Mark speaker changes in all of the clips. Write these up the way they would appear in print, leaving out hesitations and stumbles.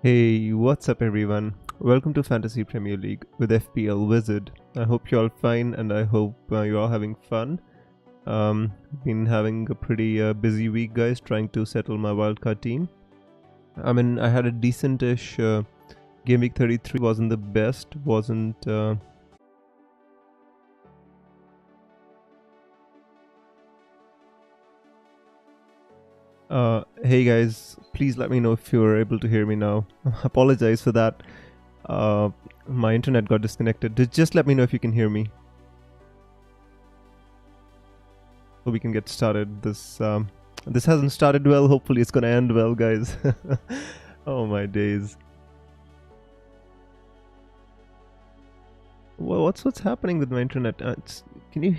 Speaker 1: Hey, what's up everyone? Welcome to Fantasy Premier League with FPL Wizard. I hope you're all fine and I hope you're all having fun. Been having a pretty busy week, guys, trying to settle my wildcard team. I mean, I had a decent-ish game week 33, wasn't the best, wasn't... Hey guys, please let me know if you're able to hear me now. Apologize for that. My internet got disconnected. Just let me know if you can hear me, so we can get started. This hasn't started well. Hopefully it's gonna end well, guys. Oh my days. What's happening with my internet? Can you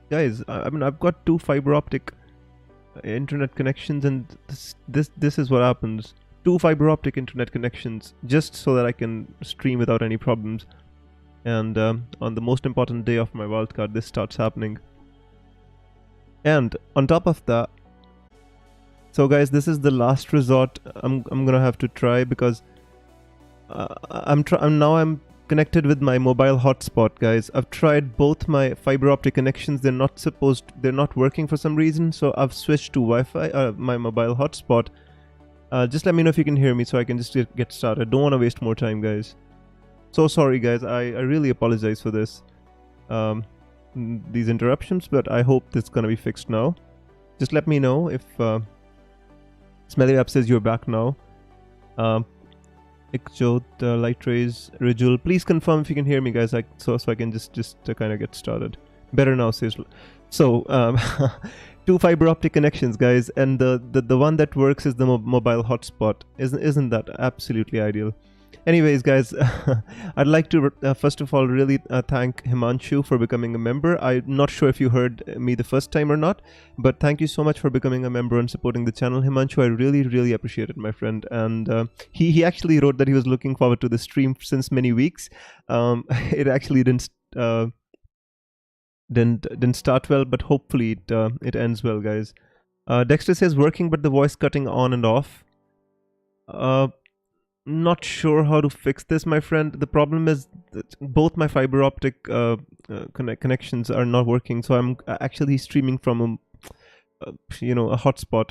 Speaker 1: guys? I mean, I've got two fiber optic internet connections, and this is what happens. Two fiber optic internet connections just so that I can stream without any problems. And on the most important day of my wildcard, this starts happening. And on top of that, so guys, this is the last resort I'm gonna have to try, because I'm connected with my mobile hotspot, guys. I've tried both my fiber optic connections. They're not working for some reason, so I've switched to Wi-Fi, my mobile hotspot. Just let me know if you can hear me so I can just get started. Don't want to waste more time, guys. So sorry, guys. I really apologize for this. These interruptions, but I hope this is gonna be fixed now. Just let me know if Smelly App says you're back now. Kyzioh, light rays, Rijul, please confirm if you can hear me, guys, so I can just kind of get started. Better now, says. So two fiber optic connections, guys, and the one that works is the mobile hotspot. Isn't that absolutely ideal? Anyways, guys, I'd like to first of all really thank Himanshu for becoming a member. I'm not sure if you heard me the first time or not, but thank you so much for becoming a member and supporting the channel, Himanshu. I really appreciate it, my friend. And he actually wrote that he was looking forward to the stream since many weeks. It actually didn't start well, but hopefully it ends well, guys. Dexter says working, but the voice cutting on and off. Not sure how to fix this, my friend. The problem is that both my fiber optic connections are not working, so I'm actually streaming from a hotspot.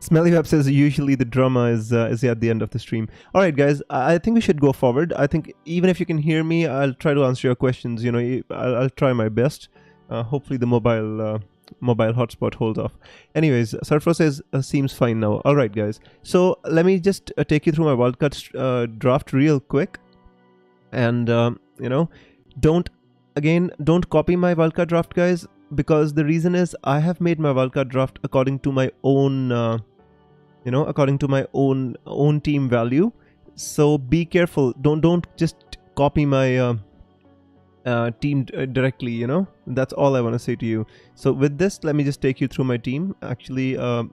Speaker 1: Smelly Web says usually the drama is at the end of the stream. All right, guys, I think we should go forward. I think even if you can hear me, I'll try to answer your questions. I'll try my best. Hopefully the mobile hotspot holds off. Anyways, Surfer says seems fine now. All right, guys, so let me just take you through my wildcard draft real quick. And don't copy my wildcard draft, guys, because the reason is I have made my wildcard draft according to my own own team value. So be careful. Don't just copy my team directly. That's all I want to say to you. So with this, let me just take you through my team. Actually, I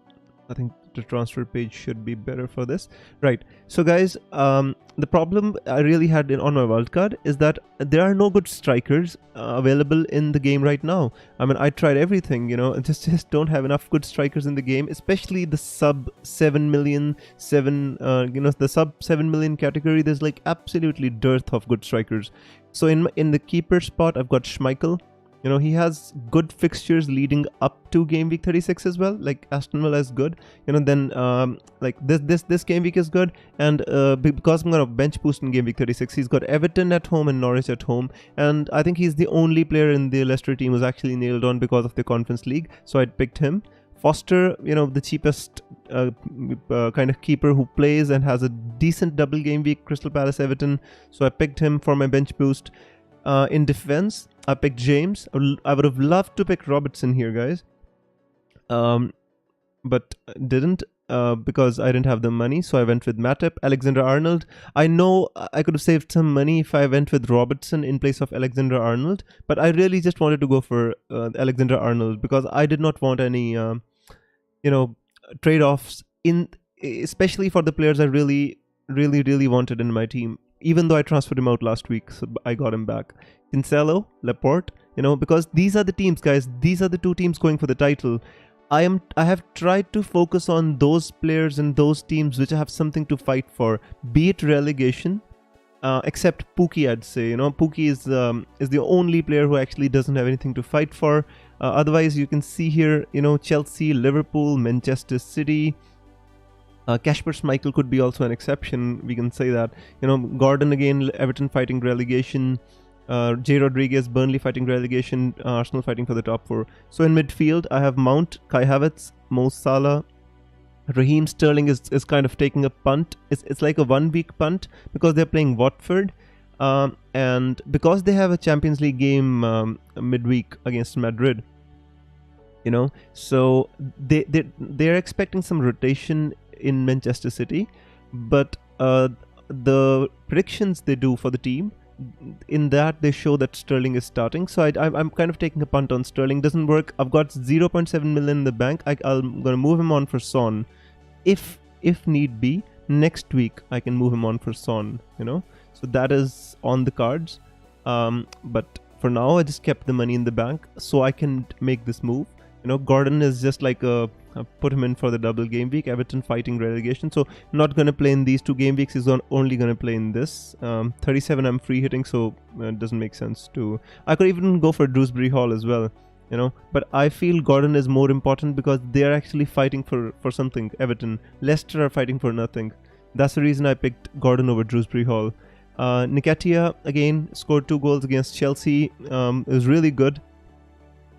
Speaker 1: think the transfer page should be better for this. Right, so guys, the problem I really had on my wildcard is that there are no good strikers available in the game right now. I mean, I tried everything, just don't have enough good strikers in the game, especially the sub 7 million the sub 7 million category. There's like absolutely dearth of good strikers. So in the keeper spot, I've got Schmeichel. He has good fixtures leading up to game week 36 as well. Like Aston Villa is good. Then like this game week is good, and because I'm gonna bench boost in game week 36, he's got Everton at home and Norwich at home, and I think he's the only player in the Leicester team who's actually nailed on because of the Conference League. So I picked him. Foster, the cheapest kind of keeper who plays and has a decent double game week, Crystal Palace, Everton. So I picked him for my bench boost. In defense, I picked James. I would have loved to pick Robertson here, guys, but didn't because I didn't have the money. So I went with Matip. Alexander-Arnold. I know I could have saved some money if I went with Robertson in place of Alexander-Arnold, but I really just wanted to go for Alexander-Arnold because I did not want any trade-offs especially for the players I really wanted in my team. Even though I transferred him out last week, so I got him back. Cancelo, Laporte, because these are the teams, guys. These are the two teams going for the title. I have tried to focus on those players and those teams which have something to fight for, be it relegation, except Pookie, I'd say. Pookie is the only player who actually doesn't have anything to fight for. Otherwise, you can see here, Chelsea, Liverpool, Manchester City. Kasper Schmeichel could be also an exception. We can say that. Gordon again, Everton fighting relegation. J. Rodriguez, Burnley fighting relegation, Arsenal fighting for the top 4. So in midfield, I have Mount, Kai Havertz, Mo Salah. Raheem Sterling is kind of taking a punt. It's like a 1 week punt because they're playing Watford. And because they have a Champions League game midweek against Madrid. So they're expecting some rotation in Manchester City. But the predictions they do for the team, in that they show that Sterling is starting. So I'm kind of taking a punt on Sterling. Doesn't work. I've got 0.7 million in the bank. I'm going to move him on for Son. If need be, next week I can move him on for Son, So that is on the cards. But for now, I just kept the money in the bank so I can make this move. Gordon is just like put him in for the double game week. Everton fighting relegation, so not going to play in these 2 game weeks. He's only going to play in this. 37 I'm free hitting, so it doesn't make sense to. I could even go for Dewsbury Hall as well, but I feel Gordon is more important because they're actually fighting for something. Everton, Leicester are fighting for nothing. That's the reason I picked Gordon over Dewsbury Hall. Nketiah again scored 2 goals against Chelsea. It was really good.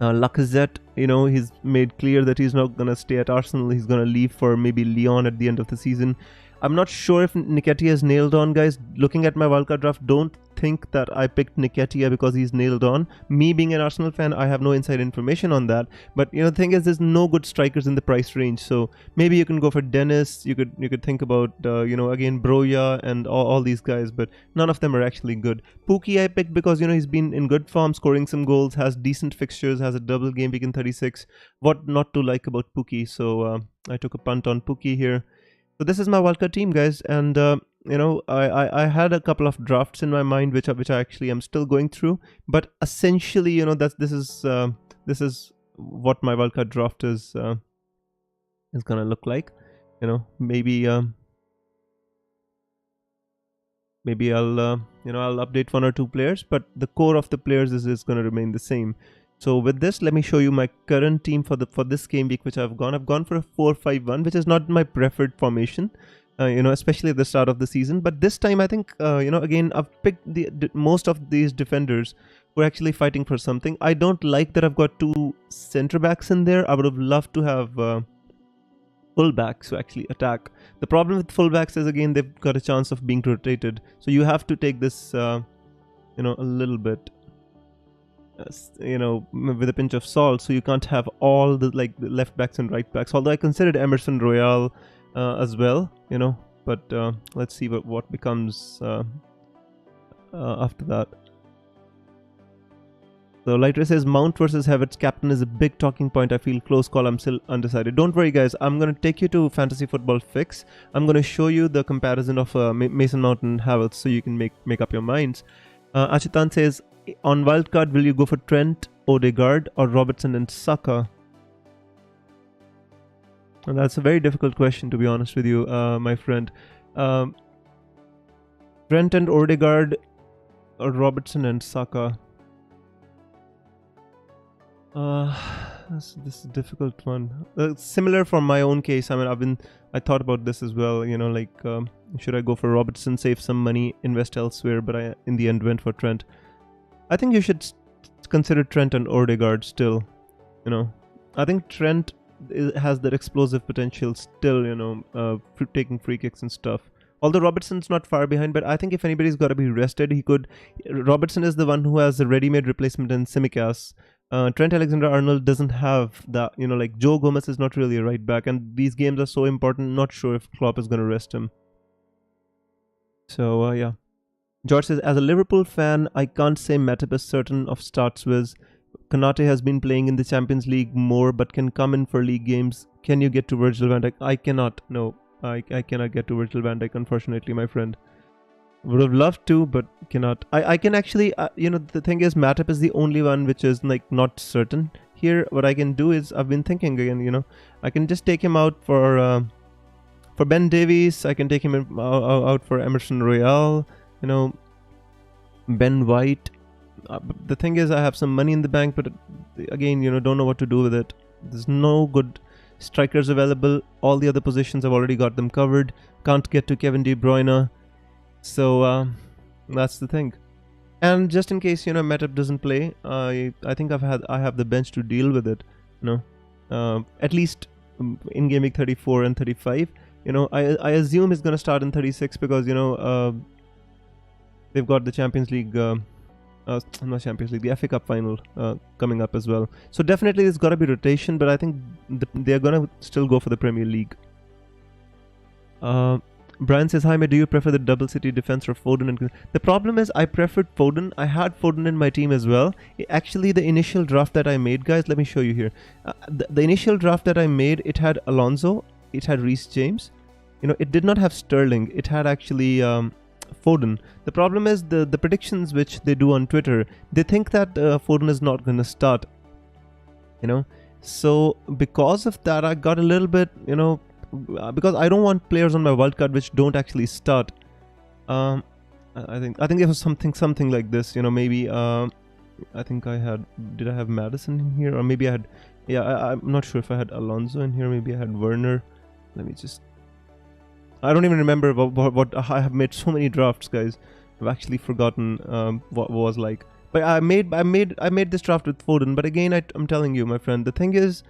Speaker 1: Lacazette, he's made clear that he's not going to stay at Arsenal. He's going to leave for maybe Lyon at the end of the season. I'm not sure if Nketiah is nailed on, guys. Looking at my wildcard draft, don't think that I picked Nketiah because he's nailed on. Me being an Arsenal fan, I have no inside information on that. But the thing is, there's no good strikers in the price range. So maybe you can go for Dennis. You could think about again Broja and all these guys, but none of them are actually good. Pookie I picked because he's been in good form, scoring some goals, has decent fixtures, has a double game week in 36. What not to like about Pookie? So I took a punt on Pookie here. So this is my wildcard team, guys, and I had a couple of drafts in my mind which I actually am still going through, but essentially this is what my wildcard draft is gonna look like. Maybe I'll I'll update 1 or 2 players, but the core of the players is gonna remain the same. So with this, let me show you my current team for this game week, which I've gone. I've gone for a 4-5-1, which is not my preferred formation, especially at the start of the season. But this time, I think, again, I've picked most of these defenders who are actually fighting for something. I don't like that I've got 2 centre backs in there. I would have loved to have fullbacks who actually attack. The problem with fullbacks is, again, they've got a chance of being rotated. So you have to take this, a little bit. With a pinch of salt, so you can't have all the left backs and right backs. Although I considered Emerson Royale as well, but let's see what becomes after that. So Lighter says Mount versus Havertz captain is a big talking point. I feel close call. I'm still undecided. Don't worry, guys. I'm gonna take you to Fantasy Football Fix. I'm gonna show you the comparison of Mason Mount and Havertz, so you can make up your minds. Achitan says, on wildcard, will you go for Trent, Odegaard, or Robertson and Saka? And that's a very difficult question, to be honest with you, my friend. Trent and Odegaard, or Robertson and Saka? This is a difficult one. Similar for my own case. I mean, I thought about this as well. Should I go for Robertson, save some money, invest elsewhere? But I, in the end, went for Trent. I think you should consider Trent and Odegaard still. I think Trent has that explosive potential still. Taking free kicks and stuff. Although Robertson's not far behind, but I think if anybody's got to be rested, he could. Robertson is the one who has a ready-made replacement in Tsimikas. Trent Alexander-Arnold doesn't have that. Joe Gomez is not really a right back, and these games are so important. Not sure if Klopp is going to rest him. So yeah. George says, as a Liverpool fan, I can't say Matip is certain of starts with. Konate has been playing in the Champions League more, but can come in for league games. Can you get to Virgil van Dijk? I cannot. No, I cannot get to Virgil van Dijk, unfortunately, my friend. Would have loved to, but cannot. I can actually, the thing is, Matip is the only one which is not certain. here, what I can do is, I've been thinking again, you know, I can just take him out for Ben Davies. I can take him out for Emerson Royale, you know, Ben White. The thing is, I have some money in the bank, but again, you know, don't know what to do with it. There's no good strikers available. All the other positions, I've already got them covered. Can't get to Kevin De Bruyne. So that's the thing. And just in case, you know, Matip doesn't play, I think I have the bench to deal with it, you know, at least in game week 34 and 35. You know, I assume he's going to start in 36 because, you know, they've got the Champions League, not Champions League, the FA Cup final coming up as well. So definitely there's got to be rotation, but I think they're going to still go for the Premier League. Brian says, hi mate, do you prefer the double city defense or Foden? And the problem is, I preferred Foden. I had Foden in my team as well. Actually, the initial draft that I made, guys, let me show you here. The initial draft that I made, it had Alonso, it had Reece James. You know, it did not have Sterling. It had actually Foden. The problem is the predictions which they do on Twitter, they think that Foden is not going to start. You know, so because of that, I got a little bit, you know, because I don't want players on my wildcard which don't actually start. I think there was something like this, you know, maybe I think did I have Madison in here, or maybe I had, yeah, I'm not sure if I had Alonso in here, maybe I had Werner. Let me just, I don't even remember what I have made so many drafts, guys. I've actually forgotten what was like. But I made this draft with Foden. But again, I'm telling you, my friend, the thing is,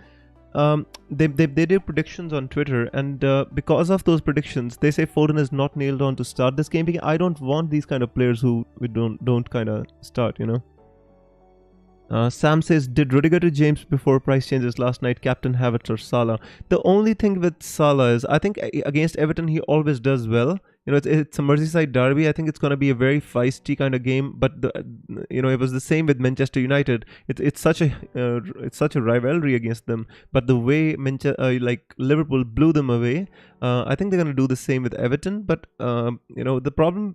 Speaker 1: they do predictions on Twitter, and because of those predictions, they say Foden is not nailed on to start this game. I don't want these kind of players who we don't kind of start, you know. Sam says, did Rudiger to James before price changes last night, captain Havertz or Salah? The only thing with Salah is, I think against Everton he always does well. You know, it's a Merseyside derby. I think it's going to be a very feisty kind of game. But you know, it was the same with Manchester United. It's such a rivalry against them. But the way like Liverpool blew them away, I think they're going to do the same with Everton. But you know, the problem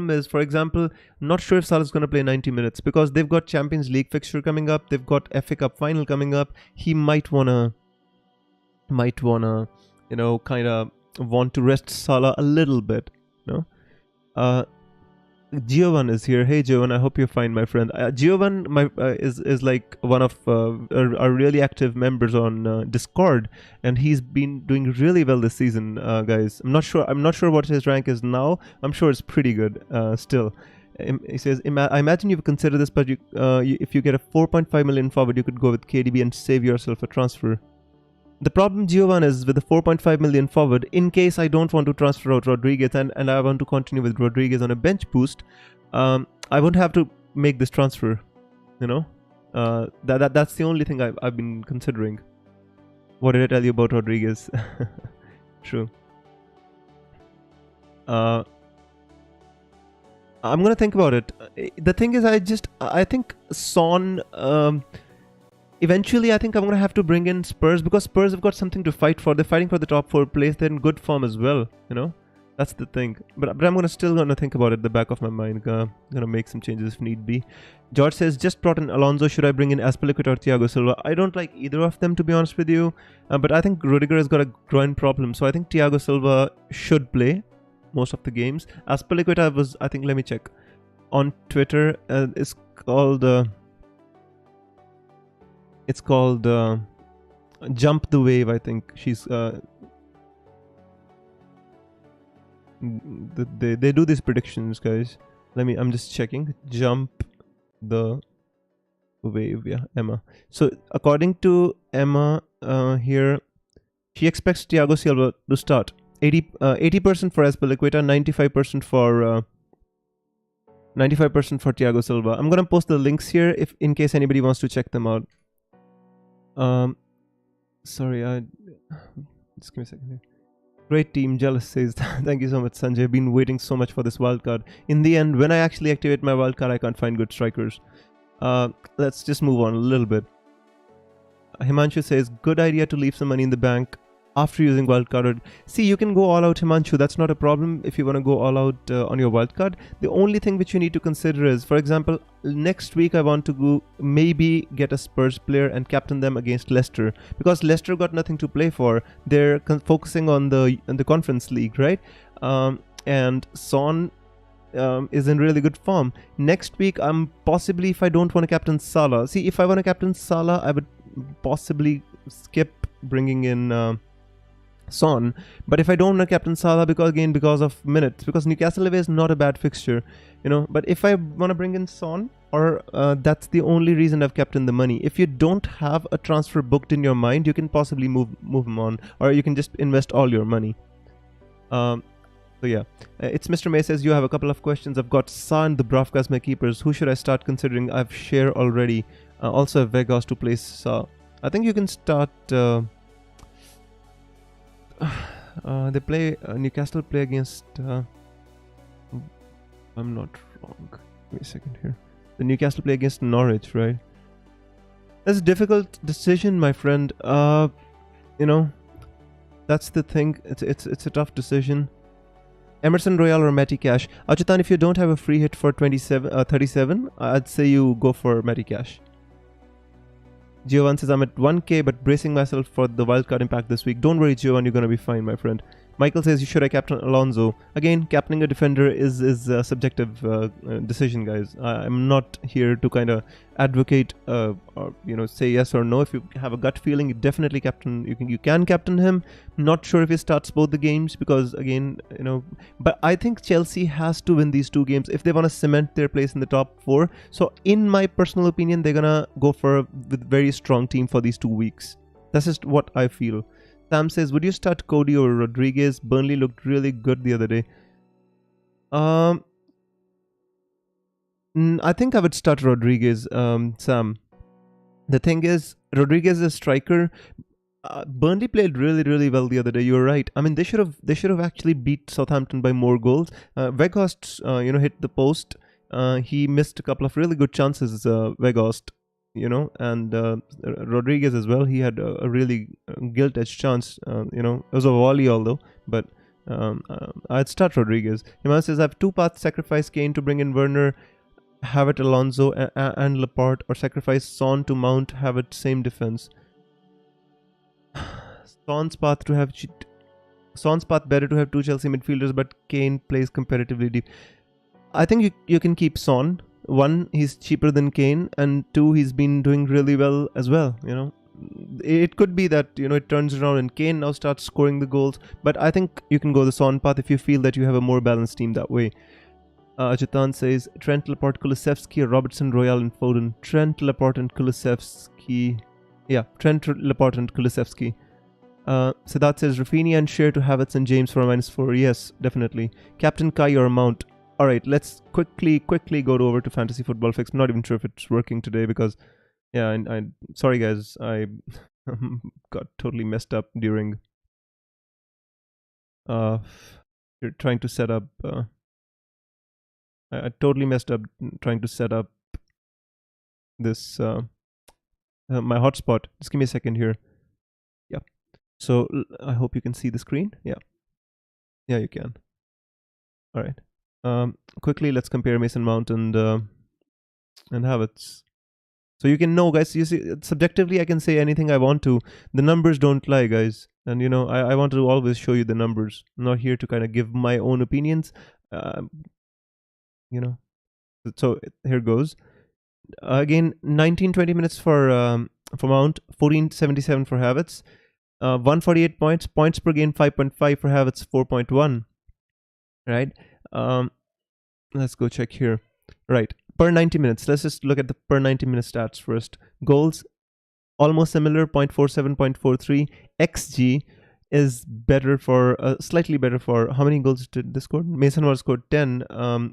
Speaker 1: is, for example, I'm not sure if Salah's going to play 90 minutes because they've got Champions League fixture coming up. They've got FA Cup final coming up. He might wanna, you know, kind of want to rest Salah a little bit, you know. Giovan is here. Hey Giovan, I hope you're fine, my friend. Giovan is like one of our really active members on Discord, and he's been doing really well this season, guys. I'm not sure what his rank is now. I'm sure it's pretty good still. He says, I imagine you've considered this, but if you get a 4.5 million forward, you could go with KDB and save yourself a transfer. The problem, Giovan, is with the 4.5 million forward, in case I don't want to transfer out Rodriguez and I want to continue with Rodriguez on a bench boost, I won't have to make this transfer, you know. That's the only thing I've been considering. What did I tell you about Rodriguez? True. I'm gonna think about it. The thing is, I think Son, eventually I think I'm gonna have to bring in Spurs, because Spurs have got something to fight for. They're fighting for the top 4 place. They're in good form as well, you know. That's the thing. But I'm still gonna think about it at the back of my mind. Gonna make some changes if need be. George says, just brought in Alonso. Should I bring in Azpilicueta or Thiago Silva? I don't like either of them, to be honest with you. But I think Rudiger has got a groin problem, so I think Thiago Silva should play most of the games. Azpilicueta was, I think, let me check on Twitter. It's called Jump the Wave. I think she's they do these predictions, guys. I'm just checking. Jump the Wave, yeah, Emma. So according to Emma here, she expects Thiago Silva to start. 80% for Azpilicueta, 95% for 95% for Thiago Silva. I'm gonna post the links here if in case anybody wants to check them out. Sorry, just give me a second here. Great team, Jealous says, thank you so much, Sanjay. I've been waiting so much for this wildcard. In the end, when I actually activate my wildcard, I can't find good strikers. Let's just move on a little bit. Himanshu says, good idea to leave some money in the bank. after using wildcard. See, you can go all out, Himanshu. That's not a problem if you want to go all out on your wildcard. The only thing which you need to consider is, for example, next week I want to go maybe get a Spurs player and captain them against Leicester, because Leicester got nothing to play for. They're focusing on the Conference League, right? And Son is in really good form. Next week, I'm possibly, if I don't want to captain Salah. See, if I want to captain Salah, I would possibly skip bringing in Son. But if I don't want to captain Salah, because of minutes, because Newcastle away is not a bad fixture, But if I want to bring in Son, or that's the only reason I've kept in the money. If you don't have a transfer booked in your mind, you can possibly move him on, or you can just invest all your money. So yeah, it's Mr. May says, you have a couple of questions. I've got Sa and Dubravka as my keepers. Who should I start considering? I've Share already. Also have Vegas to place Sa. I think you can start. They play Newcastle play against. I'm not wrong. Give me a second here. The Newcastle play against Norwich, right? That's a difficult decision, my friend. That's the thing. It's a tough decision. Emerson Royal or Matty Cash. Achitan, if you don't have a free hit for 37, I'd say you go for Matty Cash. Giovanni says, I'm at 1k but bracing myself for the wildcard impact this week. Don't worry, Giovanni, you're going to be fine, my friend. Michael says, should I captain Alonso? Again, captaining a defender is a subjective decision, guys. I'm not here to kind of advocate or say yes or no. If you have a gut feeling, you definitely captain. You can captain him. Not sure if he starts both the games because again, But I think Chelsea has to win these two games if they want to cement their place in the top 4. So, in my personal opinion, they're gonna go for a very strong team for these 2 weeks. That's just what I feel. Sam says, would you start Cody or Rodriguez? Burnley looked really good the other day. I think I would start Rodriguez, Sam. The thing is, Rodriguez is a striker. Burnley played really, really well the other day. You're right. I mean, they should have actually beat Southampton by more goals. Weghorst, hit the post. He missed a couple of really good chances, Weghorst. And Rodriguez as well. He had a really gilt-edged chance. It was a volley, although, but I'd start Rodriguez. Iman says, I have 2 paths: sacrifice Kane to bring in Werner, have it Alonso and Laporte, or sacrifice Son to Mount, have it same defense. Son's path better to have 2 Chelsea midfielders, but Kane plays comparatively deep. I think you can keep Son. 1, he's cheaper than Kane, and 2, he's been doing really well as well. It could be that it turns around and Kane now starts scoring the goals, but I think you can go the Son path if you feel that you have a more balanced team that way. Chetan says, Trent, Laporte, Kulusevski, Robertson, Royal and Foden. Trent, Laporte and Kulusevski. Yeah, Trent, Laporte and Kulusevski. Siddharth says, Rafinha and Share to Havertz and James for -4. Yes, definitely. Captain Kai or Mount. Alright, let's quickly go over to Fantasy Football Fix. I'm not even sure if it's working today because, yeah, I sorry guys, I got totally messed up during trying to set up. I totally messed up trying to set up this my hotspot. Just give me a second here. Yeah. So I hope you can see the screen. Yeah. Yeah, you can. All right. Quickly, let's compare Mason Mount and Havertz. So you can know, guys. You see, subjectively, I can say anything I want to. The numbers don't lie, guys. And I want to always show you the numbers. I'm not here to kind of give my own opinions. So here goes. Again, 19-20 minutes for Mount, 14.77 for Havertz, 148 points per game, 5.5 for Havertz, 4.1. Right. Let's go check here. Right, per 90 minutes. Let's just look at the per 90 minute stats first. Goals, almost similar, 0.47, 0.43. XG is better for, slightly better for, how many goals did they score? Mason Mount scored 10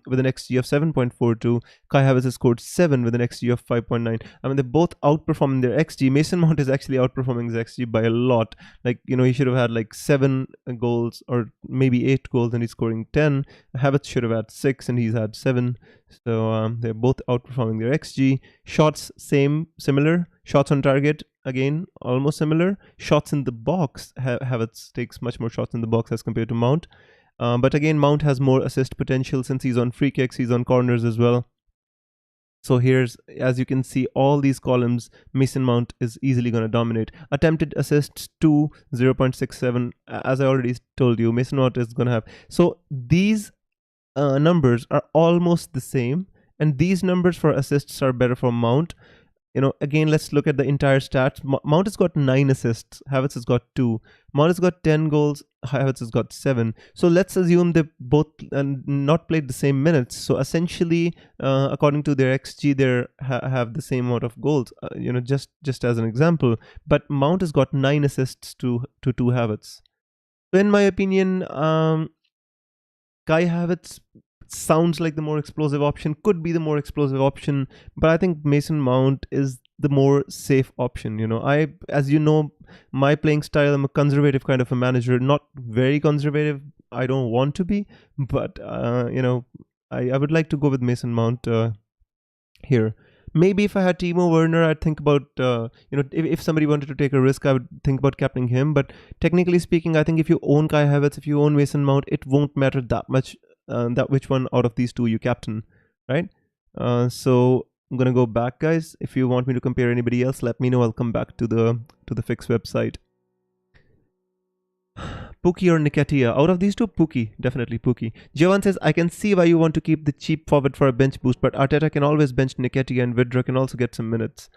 Speaker 1: with an XG of 7.42. Kai Havertz has scored 7 with an XG of 5.9. I mean, they're both outperforming their XG. Mason Mount is actually outperforming his XG by a lot. Like, he should have had like 7 goals or maybe 8 goals and he's scoring 10. Havertz should have had 6 and he's had 7. So they're both outperforming their XG. Shots, similar. Shots on target, again, almost similar. Shots in the box, Havertz takes much more shots in the box as compared to Mount. But again, Mount has more assist potential since he's on free kicks, he's on corners as well. So here's, as you can see, all these columns, Mason Mount is easily going to dominate. Attempted assists 2, 0.67. As I already told you, Mason Mount is going to have. So these numbers are almost the same. And these numbers for assists are better for Mount. Again, let's look at the entire stats. Mount has got 9 assists. Havertz has got 2. Mount has got 10 goals. Havertz has got 7. So let's assume they both not played the same minutes. So essentially, according to their XG, they have the same amount of goals. Just as an example. But Mount has got 9 assists to 2 Havertz. So in my opinion, Kai Havertz sounds like the more explosive option, could be the more explosive option, but I think Mason Mount is the more safe option. As you know, my playing style, I'm a conservative kind of a manager, not very conservative. I don't want to be, but I would like to go with Mason Mount here. Maybe if I had Timo Werner, I'd think about, if somebody wanted to take a risk, I would think about captaining him. But technically speaking, I think if you own Kai Havertz, if you own Mason Mount, it won't matter that much that which one out of these two you captain, right? So I'm gonna go back, guys. If you want me to compare anybody else, let me know. I'll come back to the Fix website. Pukki or Nketiah? Out of these two, Pukki. Definitely Pukki. Jovan says, I can see why you want to keep the cheap forward for a bench boost, but Arteta can always bench Nketiah and Vidra can also get some minutes.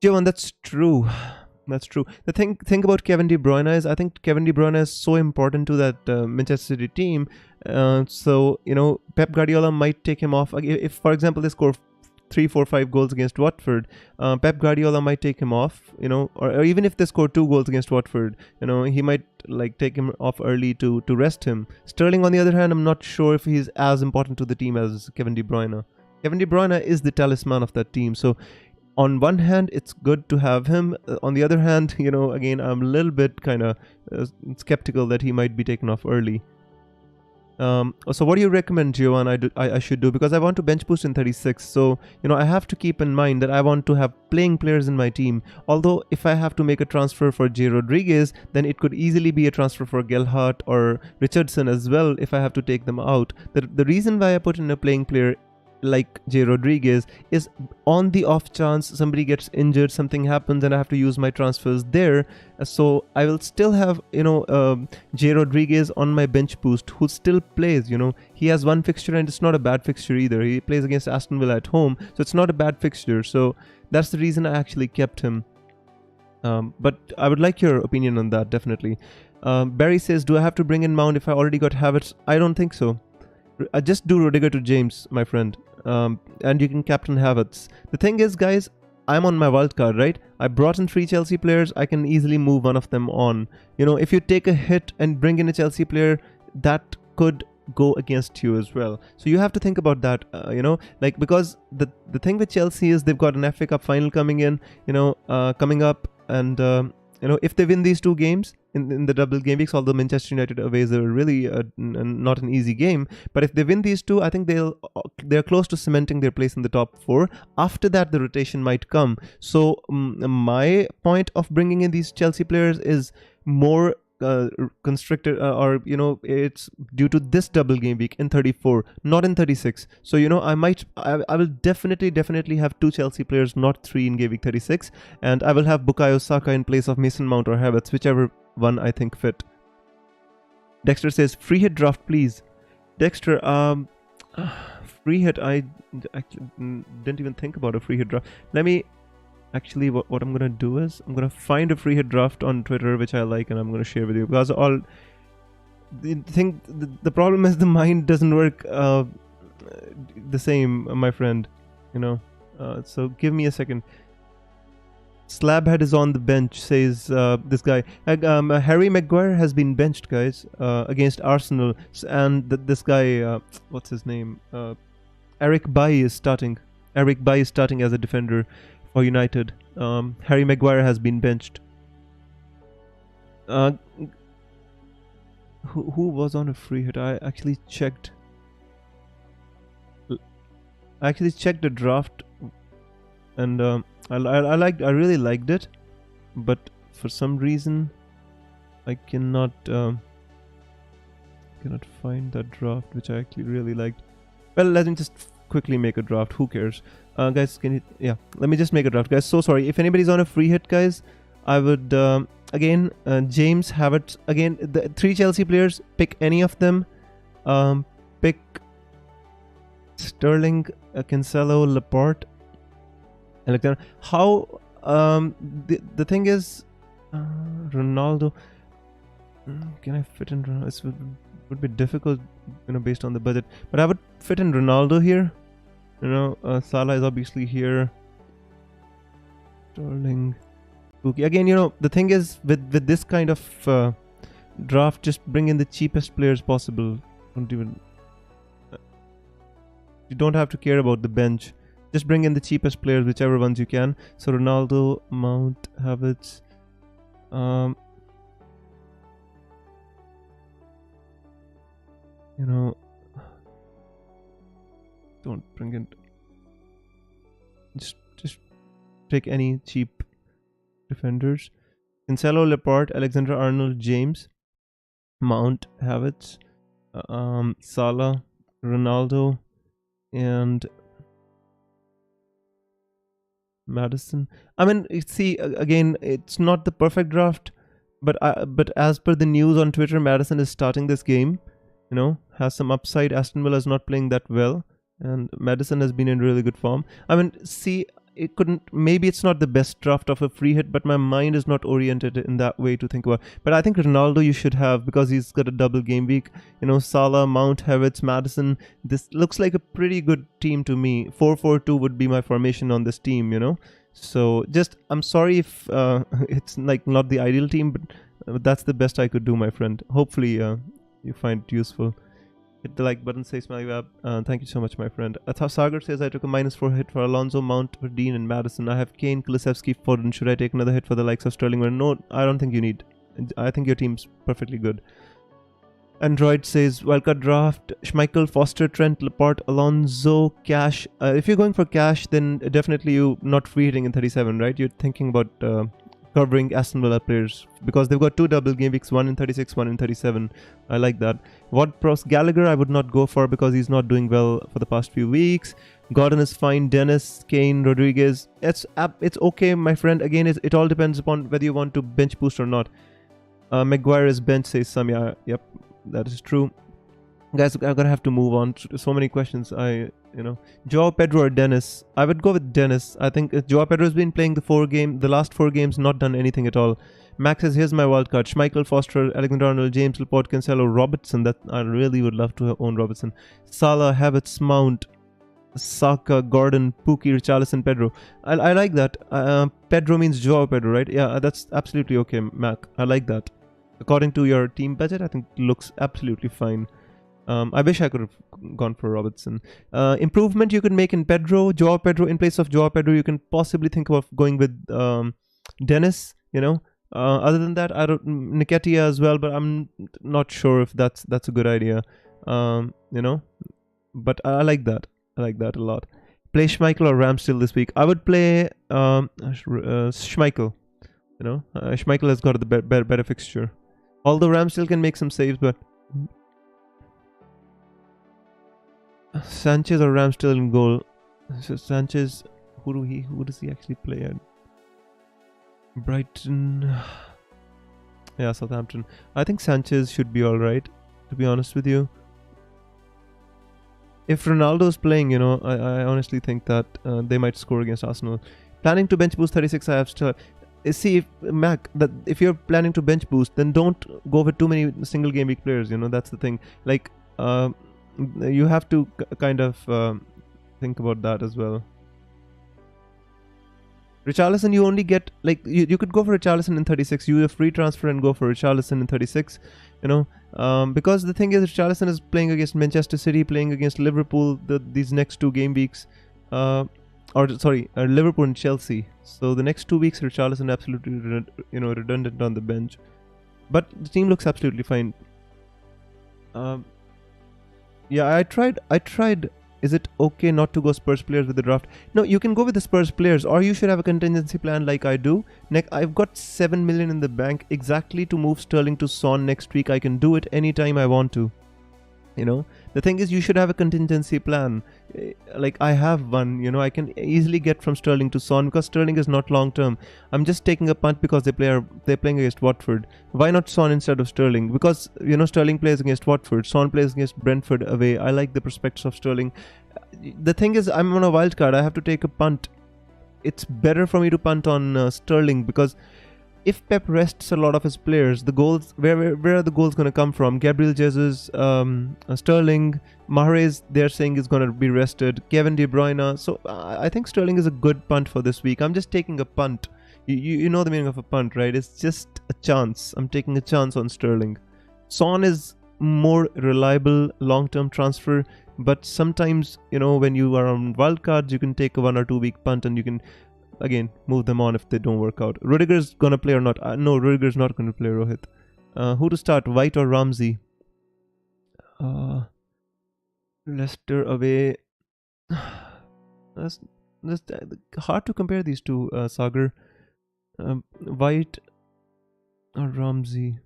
Speaker 1: Jovan, that's true. That's true. The thing about Kevin De Bruyne is, I think Kevin De Bruyne is so important to that Manchester City team. So, Pep Guardiola might take him off. If, for example, they score 3, 4, 5 goals against Watford, Pep Guardiola might take him off, or even if they score 2 goals against Watford, he might take him off early to rest him. Sterling, on the other hand, I'm not sure if he's as important to the team as Kevin De Bruyne. Kevin De Bruyne is the talisman of that team. So on one hand, it's good to have him. On the other hand, again, I'm a little bit kind of skeptical that he might be taken off early. So what do you recommend, Giovanni, I should do? Because I want to bench boost in 36. So, I have to keep in mind that I want to have playing players in my team. Although if I have to make a transfer for J. Rodriguez, then it could easily be a transfer for Gelhardt or Richardson as well if I have to take them out. The reason why I put in a playing player like J. Rodriguez is on the off chance somebody gets injured, something happens and I have to use my transfers there. So I will still have, J. Rodriguez on my bench boost who still plays, he has one fixture and it's not a bad fixture either. He plays against Aston Villa at home, so it's not a bad fixture. So that's the reason I actually kept him. But I would like your opinion on that, definitely. Barry says, do I have to bring in Mount if I already got Havertz? I don't think so. Just do Rudiger to James, my friend. And you can captain Havertz. The thing is, guys, I'm on my wildcard, right? I brought in 3 Chelsea players. I can easily move one of them on. If you take a hit and bring in a Chelsea player, that could go against you as well. So you have to think about that, because the thing with Chelsea is they've got an FA Cup final coming in, coming up, and if they win these 2 games in the double game weeks, although Manchester United away is a really not an easy game, but if they win these 2, I think they're close to cementing their place in the top 4. After that, the rotation might come. So my point of bringing in these Chelsea players is more constricted, or it's due to this double game week in 34, not in 36. So I will definitely have 2 Chelsea players, not 3 in game week 36, and I will have Bukayo Saka in place of Mason Mount or Havertz, whichever one I think fit. Dexter says, free hit draft please. Dexter, free hit, I didn't even think about a free hit draft. Let me actually, what I'm gonna do is I'm gonna find a free hit draft on Twitter which I like, and I'm gonna share with you, because the problem is the mind doesn't work the same, my friend. So give me a second. Slabhead is on the bench, says this guy. Harry Maguire has been benched, guys, against Arsenal, and this guy, what's his name? Eric Bailly is starting. Eric Bailly is starting as a defender for United. Harry Maguire has been benched. Who was on a free hit? I actually checked the draft, and I really liked it, but for some reason I cannot find that draft which I actually really liked. Well, let me just quickly make a draft. Who cares? Guys, can you... Yeah, let me just make a draft. Guys, so sorry. If anybody's on a free hit, guys, I would... again, James Havertz. Again, the 3 Chelsea players. Pick any of them. Pick Sterling, Cancelo, Laporte, Alexander. How... the thing is... Ronaldo... Can I fit in Ronaldo? It would be difficult, based on the budget. But I would fit in Ronaldo here. Salah is obviously here. Sterling. Pookie. Again, the thing is with this kind of draft, just bring in the cheapest players possible. You don't have to care about the bench. Just bring in the cheapest players, whichever ones you can. So Ronaldo, Mount, Havertz. Don't bring it. Just take any cheap defenders. Cancelo, Laporte, Alexander-Arnold, James, Mount, Havertz, Salah, Ronaldo, and Maddison. I mean, see, again, it's not the perfect draft, but as per the news on Twitter, Maddison is starting this game. Has some upside. Aston Villa is not playing that well, and Maddison has been in really good form. I mean, see, maybe it's not the best draft of a free hit, but my mind is not oriented in that way to think about. But I think Ronaldo you should have, because he's got a double game week. Salah, Mount, Havertz, Maddison. This looks like a pretty good team to me. 4-4-2 would be my formation on this team, So I'm sorry if it's like not the ideal team, but that's the best I could do, my friend. Hopefully you find it useful. Hit the like button, say smiley web. Thank you so much, my friend. Sagar says I took a -4 hit for Alonso, Mount, for Dean, and Maddison. I have Kane, Kulusevski, Foden. Should I take another hit for the likes of Sterling? No, I don't think you need. I think your team's perfectly good. Android says wildcard draft: Schmeichel, Foster, Trent, Laporte, Alonso, Cash. If you're going for Cash, then definitely you not free hitting in 37, right? You're thinking about covering Aston Villa players, because they've got 2 double game weeks, 1 in 36, 1 in 37. I like that. Ward-Prowse, Gallagher I would not go for, because he's not doing well for the past few weeks. Gordon is fine. Dennis, Kane, Rodriguez. It's okay, my friend. Again, it all depends upon whether you want to bench boost or not. Maguire is bench, says Samia. Yep, that is true. Guys, I'm gonna have to move on. So many questions. Joao Pedro or Dennis? I would go with Dennis. I think Joao Pedro has been playing the last 4 games, not done anything at all. Max says, here's my wildcard: Schmeichel, Foster, Alexander-Arnold, James, Laporte, Cancelo, Robertson. That I really would love to own Robertson. Salah, Havertz, Mount, Saka, Gordon, Pookie, Richarlison, Pedro. I like that. Pedro means Joao Pedro, right? Yeah, that's absolutely okay, Mac. I like that. According to your team budget, I think it looks absolutely fine. I wish I could have gone for Robertson. Improvement you can make in Pedro. Joao Pedro, in place of Joao Pedro, you can possibly think of going with Dennis, Other than that, I don't... Nketiah as well, but I'm not sure if that's a good idea. But I like that. I like that a lot. Play Schmeichel or Ramsdale this week. I would play Schmeichel. Schmeichel has got the better fixture. Although Ramsdale can make some saves, but... Sanchez or Ramsdale in goal. So Sanchez, who does he actually play at? Brighton. Yeah, Southampton. I think Sanchez should be alright, to be honest with you. If Ronaldo's playing, I honestly think that they might score against Arsenal. Planning to bench boost 36, I have still... See, if you're planning to bench boost, then don't go with too many single game week players, that's the thing. Like, you have to kind of think about that as well. Richarlison, you only get, like, you could go for Richarlison in 36. You have free transfer and go for Richarlison in 36, because the thing is, Richarlison is playing against Manchester City, playing against Liverpool these next 2 game weeks, Liverpool and Chelsea. So the next 2 weeks, Richarlison absolutely redundant on the bench, but the team looks absolutely fine. Yeah, I tried Is it okay not to go Spurs players with the draft? No, you can go with the Spurs players, or you should have a contingency plan like I do. I've got 7 million in the bank exactly to move Sterling to Son next week. I can do it anytime I want to. You know, the thing is, you should have a contingency plan. Like I have one, you know, I can easily get from Sterling to Son because Sterling is not long term. I'm just taking a punt because they're playing against Watford. Why not Son instead of Sterling? Because, you know, Sterling plays against Watford, Son plays against Brentford away. I like the prospects of Sterling. The thing is, I'm on a wild card. I have to take a punt. It's better for me to punt on Sterling because if Pep rests a lot of his players, the goals, where are the goals going to come from? Gabriel Jesus, Sterling, Mahrez, they're saying is going to be rested. Kevin De Bruyne. So I think Sterling is a good punt for this week. I'm just taking a punt. You know the meaning of a punt, right? It's just a chance. I'm taking a chance on Sterling. Son is more reliable long-term transfer, but sometimes, you know, when you are on wildcards, you can take a 1 or 2 week punt and you can again move them on if they don't work out. Rudiger's gonna play or not? No, Rudiger's not gonna play, Rohit. Who to start, White or Ramsey? Leicester away. That's hard to compare these two, Sagar. White or Ramsey?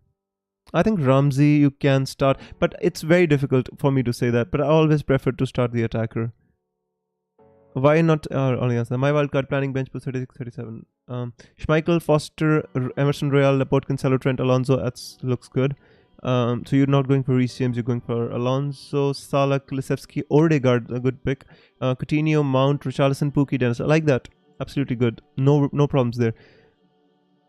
Speaker 1: I think Ramsey you can start, but it's very difficult for me to say that. But I always prefer to start the attacker. Why not only answer? My wildcard planning bench was 36-37. Schmeichel, Foster, Emerson Royal, Laporte, Cancelo, Trent, Alonso. That looks good. So you're not going for Reece James, you're going for Alonso, Salah, Kulusevski, Odegaard, a good pick. Coutinho, Mount, Richarlison, Pookie, Dennis. I like that. Absolutely good. No problems there.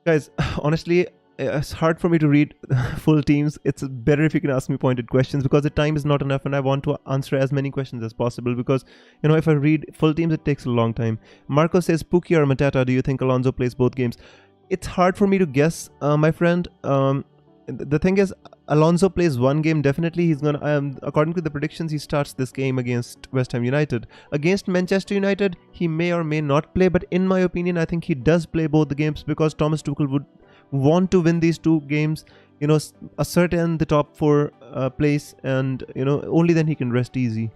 Speaker 1: Guys, honestly, it's hard for me to read full teams. It's better if you can ask me pointed questions because the time is not enough and I want to answer as many questions as possible because, you know, if I read full teams, it takes a long time. Marco says, Pookie or Mateta, do you think Alonso plays both games? It's hard for me to guess, my friend. The thing is, Alonso plays one game, definitely. He's gonna, according to the predictions, he starts this game against West Ham United. Against Manchester United, he may or may not play, but in my opinion, I think he does play both the games because Thomas Tuchel would want to win these two games, you know, ascertain the top 4 place, and, you know, only then he can rest easy.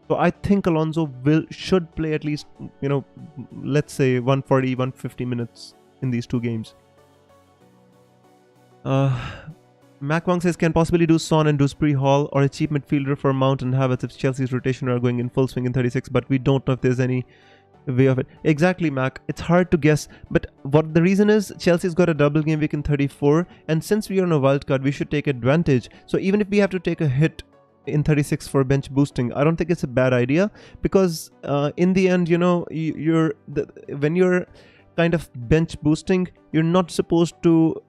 Speaker 1: So I think Alonso should play at least, you know, let's say 140, 150 minutes in these two games. Mac Wang says, can possibly do Son and Dewsbury Hall or a cheap midfielder for Mount and Havertz if Chelsea's rotation are going in full swing in 36, but we don't know if there's any way of it. Exactly, Mac. It's hard to guess, but what the reason is, Chelsea's got a double game week in 34, and since we are on a wild card, we should take advantage. So even if we have to take a hit in 36 for bench boosting, I don't think it's a bad idea because in the end, you know, when you're kind of bench boosting, you're not supposed to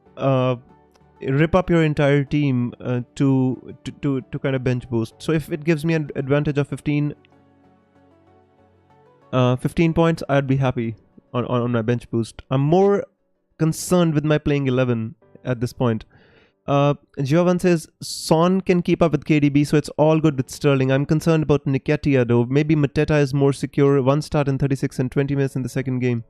Speaker 1: rip up your entire team to kind of bench boost. So if it gives me an advantage of 15 points, I'd be happy on my bench boost. I'm more concerned with my playing 11 at this point. Giovan says, Son can keep up with KDB, so it's all good with Sterling. I'm concerned about Nketiah though. Maybe Mateta is more secure. 1 start in 36 and 20 minutes in the second game.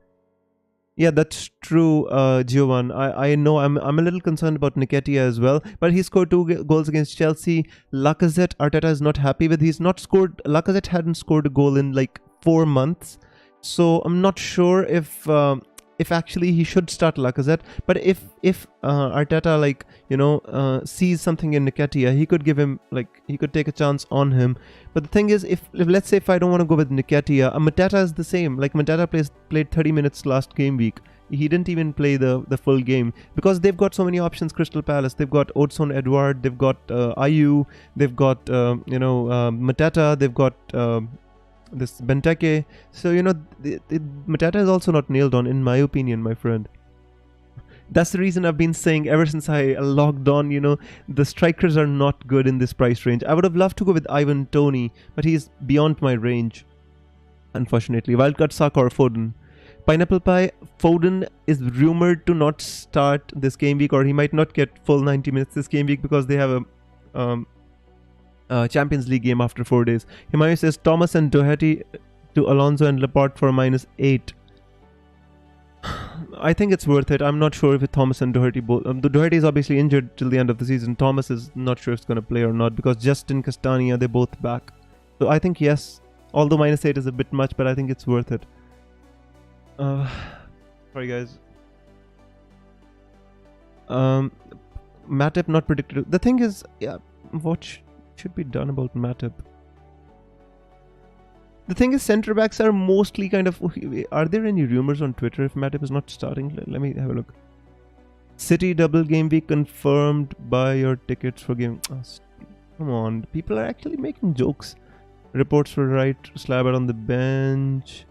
Speaker 1: Yeah, that's true, Giovan. I know I'm a little concerned about Nketiah as well, but he scored 2 goals against Chelsea. Lacazette, Arteta is not happy with. Lacazette hadn't scored a goal in like 4 months, so I'm not sure if actually he should start Lacazette. But if Arteta, like, you know, sees something in Nketiah, he could give him, like, he could take a chance on him. But the thing is, if let's say if I don't want to go with Nketiah, Mateta is the same. Like, Mateta played 30 minutes last game week. He didn't even play the full game because they've got so many options. Crystal Palace, they've got Odson Edward, they've got Ayew, they've got Mateta, they've got this Benteke. So, you know, Mateta is also not nailed on, in my opinion, my friend. That's the reason I've been saying ever since I logged on, you know, the strikers are not good in this price range. I would have loved to go with Ivan Toney, but he's beyond my range, unfortunately. Wildcard Saka or Foden. Pineapple Pie, Foden is rumored to not start this game week, or he might not get full 90 minutes this game week because they have a Champions League game after 4 days. Himayu says Thomas and Doherty to Alonso and Laporte for -8. I think it's worth it. I'm not sure if Thomas and Doherty both. The Doherty is obviously injured till the end of the season. Thomas is not sure if it's going to play or not because Justin Castagna, they're both back. So I think yes, Although -8 is a bit much, but I think it's worth it. Sorry guys. Matip not predicted. The thing is, yeah, what should be done about Matip? The thing is, centre backs are mostly kind of. Are there any rumors on Twitter if Matip is not starting? Let me have a look. City double game week confirmed. Buy your tickets for game. Oh, come on, people are actually making jokes. Reports were right. Slabber on the bench.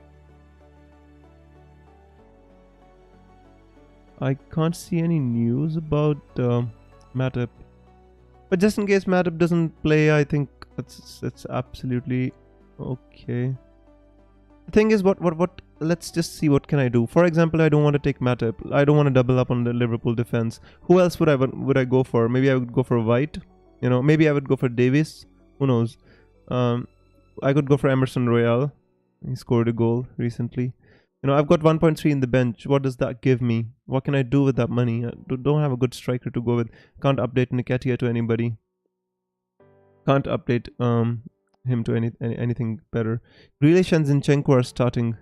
Speaker 1: I can't see any news about Matip. But just in case Matip doesn't play, I think it's absolutely okay. The thing is, what? Let's just see what can I do. For example, I don't want to take Matip. I don't want to double up on the Liverpool defense. Who else would I go for? Maybe I would go for White. You know, maybe I would go for Davies. Who knows? I could go for Emerson Royale. He scored a goal recently. You know, I've got 1.3 in the bench. What does that give me? What can I do with that money? I don't have a good striker to go with. Can't update Nketiah to anybody. Can't update him to anything better. Grealish and Zinchenko are starting.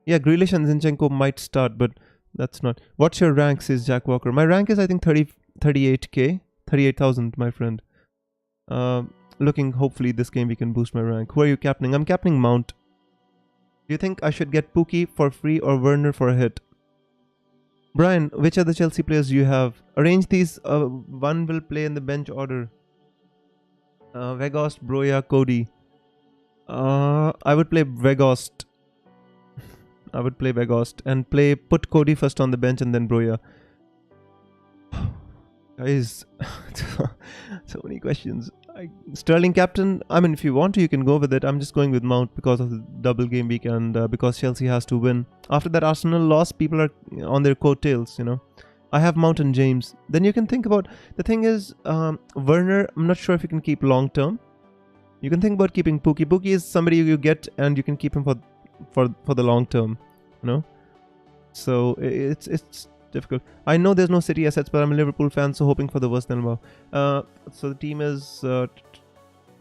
Speaker 1: Yeah, Grealish and Zinchenko might start, but that's not. What's your rank, says Jack Walker. My rank is, I think, 38k. 38,000, my friend. Looking, hopefully, this game we can boost my rank. Who are you captaining? I'm captaining Mount. Do you think I should get Pookie for free or Werner for a hit? Brian, which are the Chelsea players you have? Arrange these. One will play in the bench order. Weghorst, Broja, Cody. I would play Weghorst. I would play Weghorst and put Cody first on the bench and then Broja. Guys, so many questions. Sterling captain, I mean, if you want to, you can go with it. I'm just going with Mount because of the double game week and because Chelsea has to win. After that Arsenal loss, people are on their coattails, you know. I have Mount and James. Then you can think about, the thing is, Werner, I'm not sure if you can keep long term. You can think about keeping Pookie. Pookie is somebody you get and you can keep him for the long term, you know. So it's difficult. I know there's no City assets, but I'm a Liverpool fan, so hoping for the worst then wow. So the team is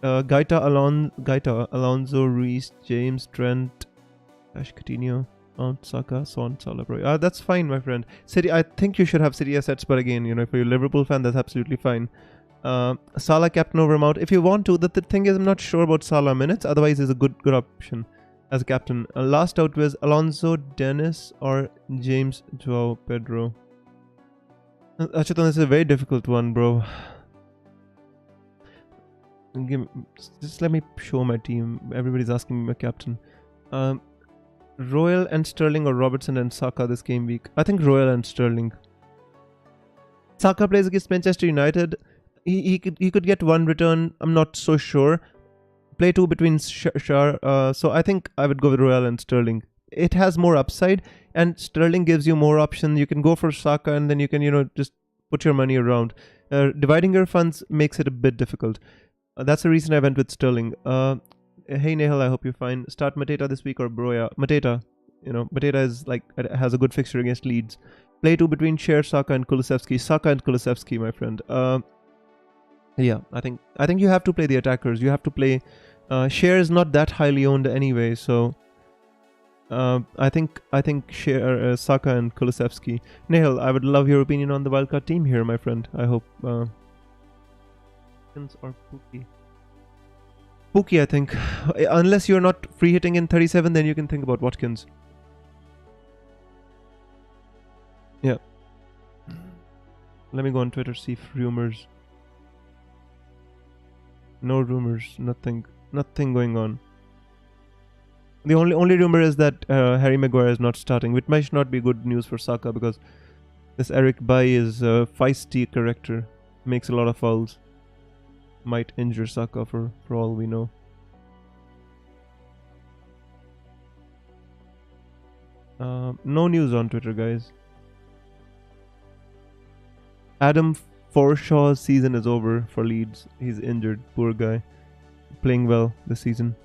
Speaker 1: Gaita, Alonso, Reece, James, Trent, Ash Coutinho, Mount, Saka, Son, Salah, bro. That's fine, my friend. City, I think you should have City assets, but again, you know, if you're a Liverpool fan, that's absolutely fine. Salah captain over Mount. If you want to, the thing is, I'm not sure about Salah minutes. Otherwise, is a good option as a captain. Last out was Alonso, Dennis, or James, Joao, Pedro. Achutan, this is a very difficult one, bro. Just let me show my team. Everybody's asking me my captain. Royal and Sterling or Robertson and Saka this game week. I think Royal and Sterling. Saka plays against Manchester United. He could get one return. I'm not so sure. Play two between Shar. So I think I would go with Royal and Sterling. It has more upside, and Sterling gives you more options. You can go for Saka, and then you can, you know, just put your money around. Dividing your funds makes it a bit difficult. That's the reason I went with Sterling. Hey Nehal, I hope you're fine. Start Mateta this week or Broja. Mateta, you know, Mateta is like, has a good fixture against Leeds. Play two between Cher, Saka and Kulusevski. Saka and Kulusevski, my friend. Yeah, I think you have to play the attackers. You have to play. Cher is not that highly owned anyway, so I think Cher, Saka and Kulusevski. Nehal, I would love your opinion on the wildcard team here, my friend. I hope. Or Pookie. Pookie, I think. Unless you're not free hitting in 37, then you can think about Watkins. Yeah. Let me go on Twitter, see if rumors. No rumors, nothing going on. The only rumor is that Harry Maguire is not starting, which might not be good news for Saka because this Eric Bailly is a feisty character, makes a lot of fouls. Might injure Saka for all we know. No news on Twitter, guys. Adam Forshaw's season is over for Leeds. He's injured, poor guy. Playing well this season.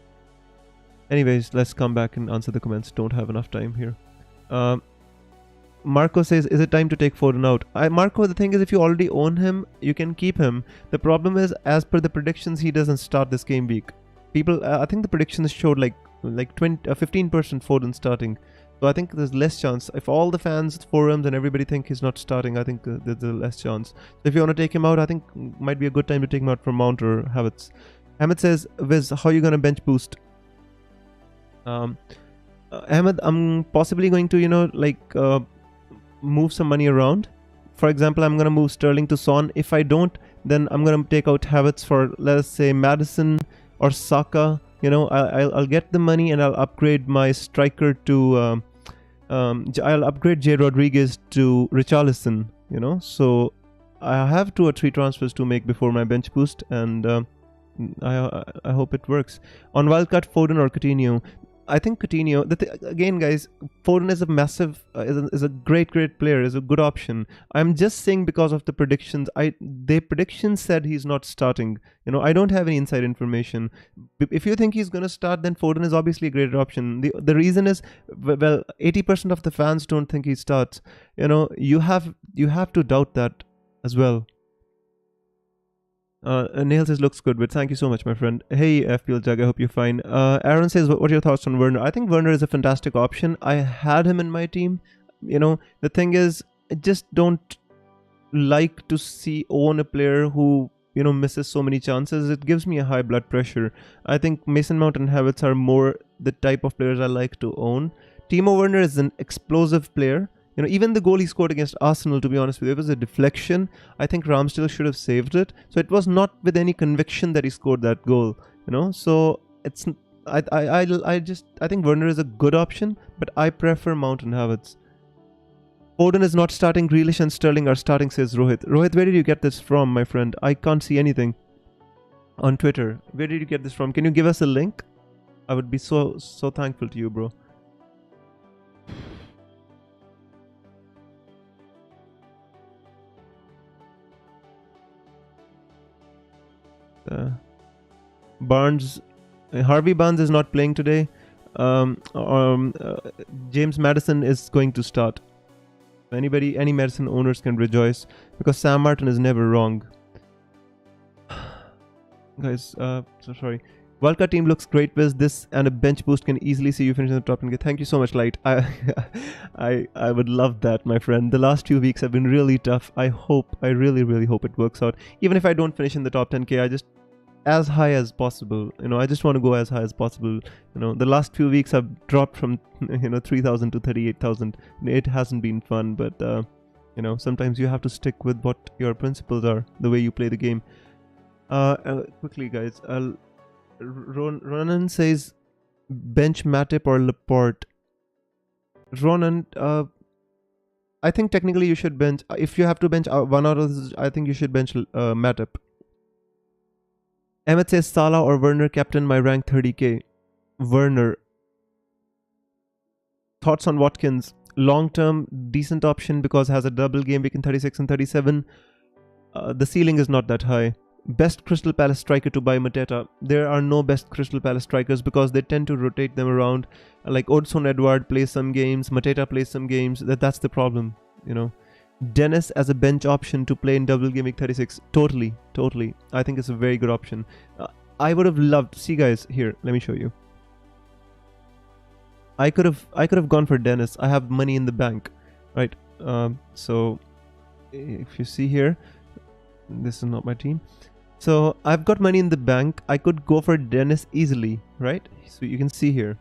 Speaker 1: Anyways, let's come back and answer the comments. Don't have enough time here. Marco says, is it time to take Foden out? Marco, the thing is, if you already own him, you can keep him. The problem is, as per the predictions, he doesn't start this game week. People, I think the predictions showed like 15% Foden starting. So I think there's less chance. If all the fans, forums, and everybody think he's not starting, I think there's a less chance. So if you want to take him out, I think might be a good time to take him out for Mount or Havertz. Ahmed says, Viz, how are you going to bench boost? Ahmed, I'm possibly going to, move some money around. For example, I'm going to move Sterling to Son. If I don't, then I'm going to take out Havertz for, let us say, Madison or Saka. I'll get the money and I'll upgrade my striker to... I'll upgrade J. Rodriguez to Richarlison, So I have 2 or 3 transfers to make before my bench boost, and I hope it works. On Wildcard, Foden or Coutinho? I think Coutinho. Again, guys, Foden is a massive, is a great player, is a good option. I'm just saying because of the predictions. The predictions said he's not starting. I don't have any inside information. If you think he's gonna start, then Foden is obviously a great option. The reason is, well, 80% of the fans don't think he starts. You have to doubt that as well. Nail says looks good, but thank you so much, my friend. Hey, FPL Jug, I hope you're fine. Aaron says, what are your thoughts on Werner? I think Werner is a fantastic option. I had him in my team. The thing is, I just don't like to own a player who, misses so many chances. It gives me a high blood pressure. I think Mason Mount and Havertz are more the type of players I like to own. Timo Werner is an explosive player. Even the goal he scored against Arsenal, to be honest with you, it was a deflection. I think Ramsdale should have saved it. So it was not with any conviction that he scored that goal. So it's I think Werner is a good option, but I prefer Mount and Havertz. Foden is not starting. Grealish and Sterling are starting, says Rohit. Rohit, where did you get this from, my friend? I can't see anything on Twitter. Where did you get this from? Can you give us a link? I would be so thankful to you, bro. Harvey Barnes is not playing today. James Maddison is going to start. Any Madison owners can rejoice because Sam Martin is never wrong. Guys, so sorry. Wildcard team looks great with this, and a bench boost can easily see you finish in the top 10k. Thank you so much, Light. I would love that, my friend. The last few weeks have been really tough. I really hope it works out. Even if I don't finish in the top 10k, I just as high as possible. I just want to go as high as possible. The last few weeks I've dropped from 3,000 to 38,000. It hasn't been fun, but sometimes you have to stick with what your principles are, the way you play the game. Quickly, guys. Ronan says bench Matip or Laporte. Ronan, I think technically you should bench. If you have to bench one out of this, I think you should bench Matip. Emmett says Salah or Werner, captain my rank 30k. Werner. Thoughts on Watkins? Long term, decent option because has a double game week in 36 and 37. The ceiling is not that high. Best Crystal Palace striker to buy Mateta. There are no best Crystal Palace strikers because they tend to rotate them around. Like Odson Edward plays some games, Mateta plays some games. That's the problem, Dennis as a bench option to play in double game week 36. Totally. I think it's a very good option. I would have loved. See, guys, here. Let me show you. I could have gone for Dennis. I have money in the bank, right? So if you see here, this is not my team. So I've got money in the bank. I could go for Dennis easily, right? So you can see here.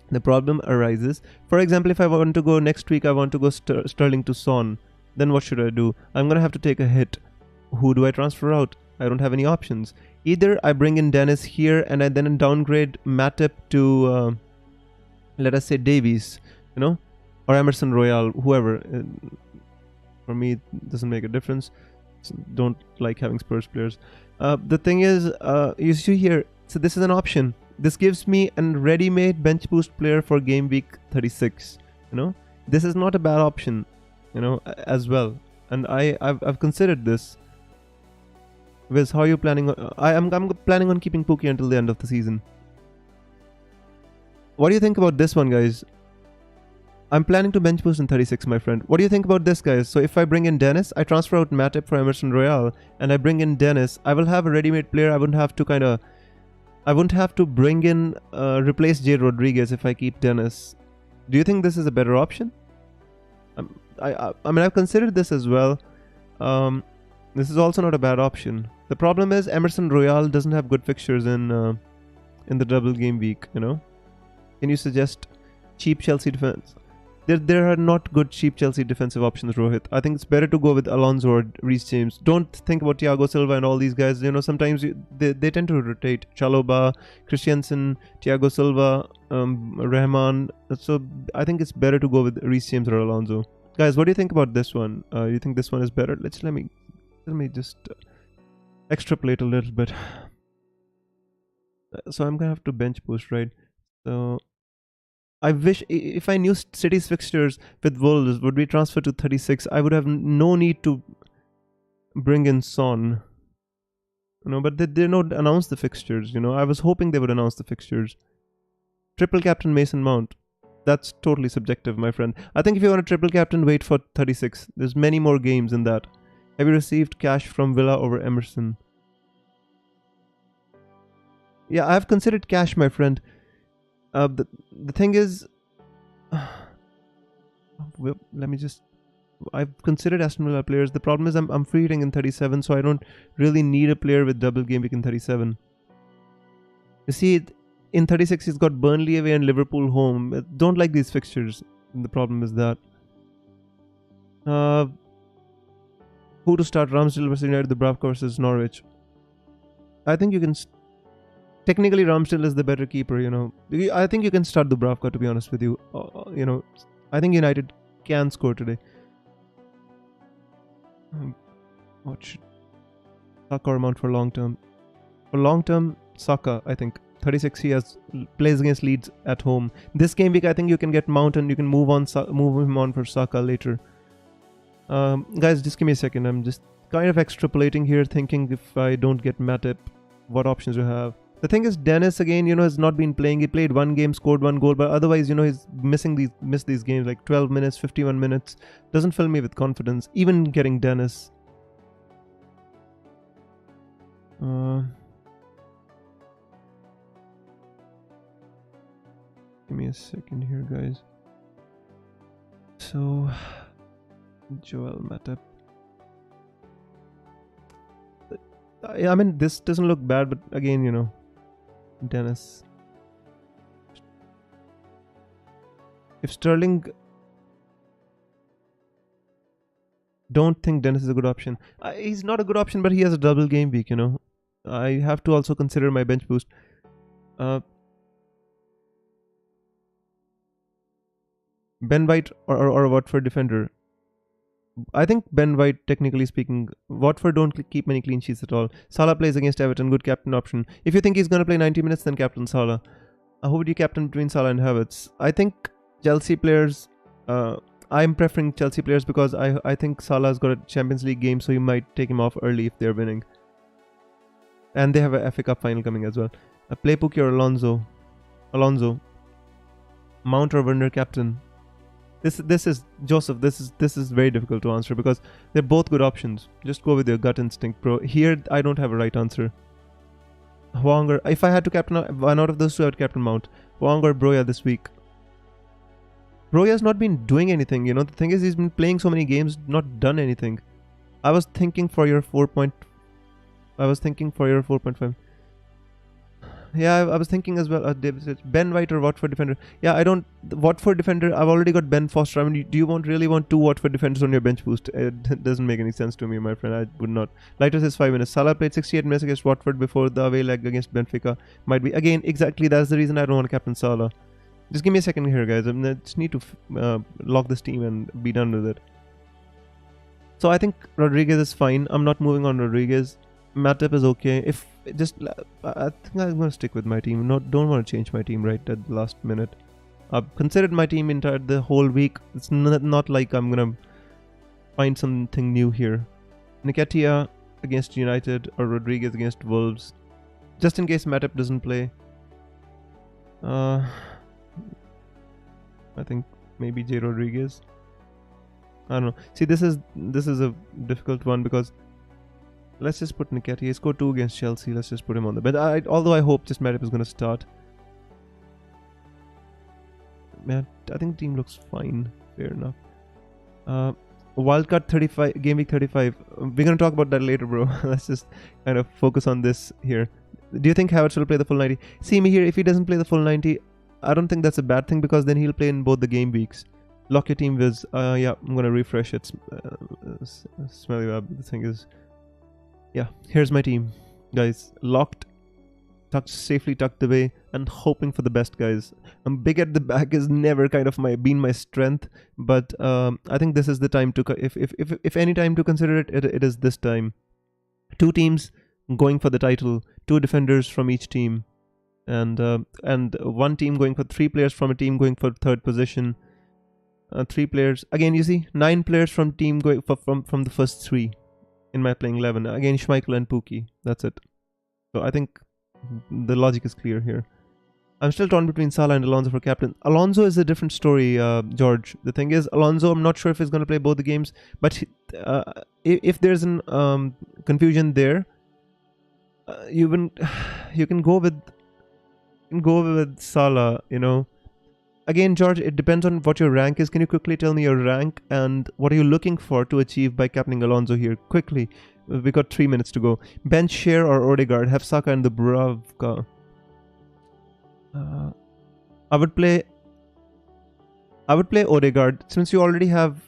Speaker 1: The problem arises. For example, if I want to go next week, I want to go Sterling to Son. Then what should I do? I'm going to have to take a hit. Who do I transfer out? I don't have any options. Either I bring in Dennis here and I then downgrade Matip to, let us say, Davies, or Emerson Royale, whoever. For me, it doesn't make a difference. Don't like having Spurs players. The thing is, you see here, so this is an option. This gives me a ready-made bench boost player for game week 36. This is not a bad option, as well. And I've considered this. Viz, how are you planning? I'm planning on keeping Pookie until the end of the season. What do you think about this one, guys? I'm planning to bench boost in 36, my friend. What do you think about this, guys? So if I bring in Dennis, I transfer out Matip for Emerson Royale, and I bring in Dennis, I will have a ready-made player. I wouldn't have to kind of I won't have to bring in replace J Rodriguez if I keep Dennis. Do you think this is a better option? I mean, I've considered this as well. This is also not a bad option. The problem is Emerson Royal doesn't have good fixtures in the double game week. You know, can you suggest cheap Chelsea defense? There are not good cheap Chelsea defensive options, Rohit. I think it's better to go with Alonso or Reece James. Don't think about Thiago Silva and all these guys. You know, sometimes they tend to rotate. Chalobah, Christensen, Thiago Silva, Rahman. So I think it's better to go with Reece James or Alonso. Guys, what do you think about this one? You think this one is better? Let me just extrapolate a little bit. So I'm gonna have to bench boost, right? So I wish if I knew City's fixtures with Wolves would be transferred to 36, I would have no need to bring in Son. You know, but they did not announce the fixtures. You know, I was hoping they would announce the fixtures. Triple captain Mason Mount. That's totally subjective, my friend. I think if you want a triple captain, wait for 36. There's many more games in that. Have you received cash from Villa over Emerson? Yeah, I've considered cash, my friend. The thing is, let me just. I've considered Aston Villa players. The problem is I'm free hitting in 37, so I don't really need a player with double game week in 37. You see, in 36 he's got Burnley away and Liverpool home. Don't like these fixtures. The problem is that. Who to start? Ramsdale versus United, Dubravka versus Norwich. I think you can. Technically, Ramsdale is the better keeper, you know. I think you can start Dubravka, to be honest with you. You know, I think United can score today. What should Saka or Mount for long term? For long term, Saka, I think. 36 he plays against Leeds at home. This game week, I think you can get Mount and you can move him on for Saka later. Guys, just give me a second. I'm just kind of extrapolating here, thinking if I don't get Matip, what options you have. The thing is, Dennis again, you know, has not been playing. He played one game, scored one goal, but otherwise, you know, he's missed these games like 12 minutes, 51 minutes. Doesn't fill me with confidence. Even getting Dennis. Give me a second here, guys. So, Joel Matip. I mean, this doesn't look bad, but again, you know, Dennis. If Sterling, don't think Dennis is a good option. He's not a good option, but he has a double game week, you know. I have to also consider my bench boost. Ben White or a Watford defender. I think Ben White, technically speaking, Watford don't keep many clean sheets at all. Salah plays against Everton, good captain option. If you think he's going to play 90 minutes, then captain Salah. Who would you captain between Salah and Havertz? I think Chelsea players, I'm preferring Chelsea players because I think Salah's got a Champions League game, so you might take him off early if they're winning. And they have a FA Cup final coming as well. Play Pukki or Alonso. Mount or Werner captain. This is Joseph. This is very difficult to answer because they're both good options. Just go with your gut instinct, bro. Here I don't have a right answer. Hwang or, if I had to captain one out of those two, I would captain Mount. Hwang or Broya this week. Broya's not been doing anything. You know, the thing is, he's been playing so many games, not done anything. I was thinking for your 4.5. Yeah, I was thinking as well. Ben White or Watford defender. Yeah, Watford defender, I've already got Ben Foster. I mean, do you really want two Watford defenders on your bench boost? It doesn't make any sense to me, my friend. I would not. Lighter says 5 minutes. Salah played 68 minutes against Watford before the away leg against Benfica. Might be. Again, exactly. That's the reason I don't want to captain Salah. Just give me a second here, guys. I just need to lock this team and be done with it. So I think Rodriguez is fine. I'm not moving on Rodriguez. Matip is okay. I think I'm going to stick with my team. Don't want to change my team right at the last minute. I've considered my team entire the whole week. It's not like I'm going to find something new here. Nketiah against United or Rodriguez against Wolves. Just in case Matip doesn't play. I think maybe J Rodriguez. I don't know. See, this is a difficult one because Let's just put Nketiah. He scored 2 against Chelsea. Let's just put him on the bench. Although I hope just Matip is going to start. Man, I think the team looks fine. Fair enough. Wildcard 35, game week 35. We're going to talk about that later, bro. Let's just kind of focus on this here. Do you think Havertz will play the full 90? See me here, if he doesn't play the full 90, I don't think that's a bad thing because then he'll play in both the game weeks. Lock your team, Viz. Yeah, I'm going to refresh it. Smelly Web. The thing is, yeah, here's my team. Guys, locked, safely tucked away, and hoping for the best, guys. Big at the back is never kind of been my strength, but I think this is the time to, if any time to consider it, it is this time. 2 teams going for the title, 2 defenders from each team, and 1 team going for 3 players from a team going for 3rd position. 3 players again. You see, 9 players from team going from the first 3 in my playing 11. Again, Schmeichel and Pukki. That's it. So I think the logic is clear here. I'm still torn between Salah and Alonso for captain. Alonso is a different story, George. The thing is, Alonso, I'm not sure if he's going to play both the games, but if there's an confusion there, you can go with Salah, you know. Again, George, it depends on what your rank is. Can you quickly tell me your rank and what are you looking for to achieve by captaining Alonso here? Quickly. We got 3 minutes to go. Bench Share or Odegaard? Have Saka and Dubravka. I would play Odegaard. Since you have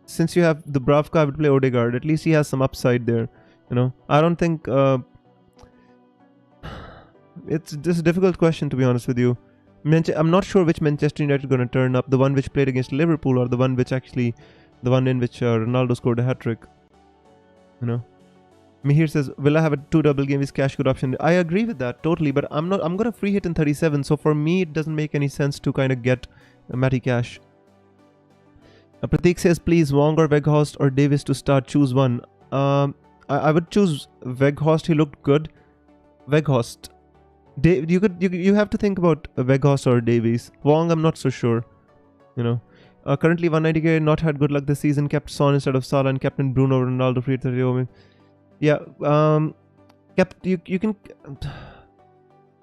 Speaker 1: Dubravka, I would play Odegaard. At least he has some upside there. You know, I don't think it's just a difficult question, to be honest with you. I'm not sure which Manchester United are going to turn up. The one which played against Liverpool or the one in which Ronaldo scored a hat-trick. You know, Mihir says, will I have a 2 double game is cash good option? I agree with that totally, but I'm going to free hit in 37. So for me, it doesn't make any sense to kind of get Matty Cash. Pratik says, please, Wong or Weghorst or Davis to start. Choose one. I would choose Weghorst. He looked good. Weghorst. You have to think about Weghorst or Davies. Wong, I'm not so sure. You know, currently 190k, not had good luck this season. Kept Son instead of Salah and captain Bruno Ronaldo free 30. Yeah, you can.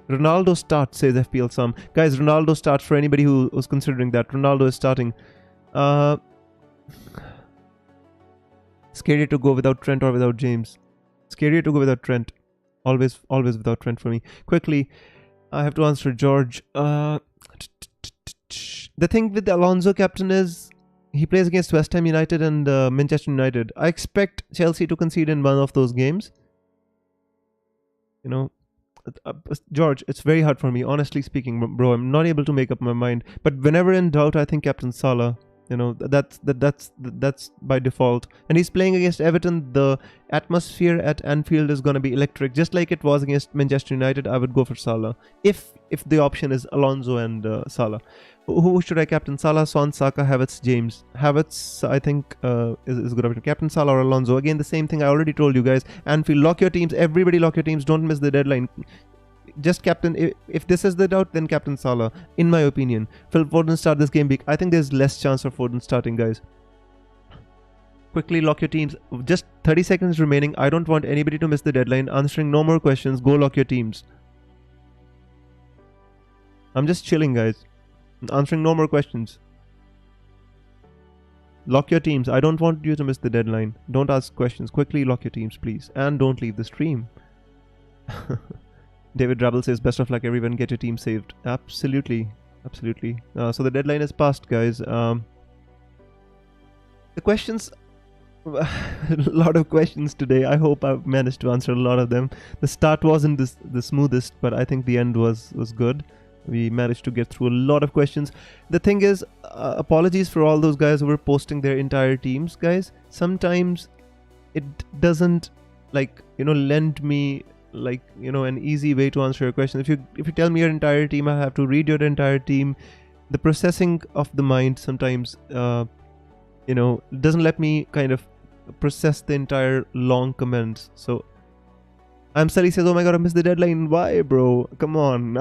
Speaker 1: Ronaldo starts, says FPL Sam. Guys, Ronaldo starts for anybody who was considering that. Ronaldo is starting. Scary to go without Trent or without James. Scarier to go without Trent. Always without Trent for me. Quickly, I have to answer George. The thing with the Alonso captain is he plays against West Ham United and Manchester United. I expect Chelsea to concede in one of those games. You know, George, it's very hard for me, honestly speaking, bro. I'm not able to make up my mind. But whenever in doubt, I think Captain Salah. You know, that's by default. And he's playing against Everton. The atmosphere at Anfield is going to be electric, just like it was against Manchester United. I would go for Salah if the option is Alonso and Salah. Who should I captain? Salah, Son, Saka, Havertz, James. Havertz, I think, is good option. Captain Salah or Alonso. Again, the same thing I already told you guys. Anfield, lock your teams. Everybody lock your teams. Don't miss the deadline. Just captain, if this is the doubt, then captain Salah, in my opinion. Will Foden start this game week? I think there's less chance of Foden starting, guys. Quickly lock your teams. Just 30 seconds remaining. I don't want anybody to miss the deadline. Answering no more questions. Go lock your teams. I'm just chilling, guys. Answering no more questions. Lock your teams. I don't want you to miss the deadline. Don't ask questions. Quickly lock your teams, please. And don't leave the stream. David Drabble says, best of luck everyone, get your team saved. Absolutely. Absolutely. So the deadline is passed, guys. The questions, a lot of questions today. I hope I've managed to answer a lot of them. The start wasn't the smoothest, but I think the end was good. We managed to get through a lot of questions. The thing is, apologies for all those guys who were posting their entire teams, guys. Sometimes it doesn't, lend me an easy way to answer your question. If you tell me your entire team, I have to read your entire team. The processing of the mind sometimes doesn't let me kind of process the entire long comments. So Sally says, oh my god, I missed the deadline. Why, bro? Come on.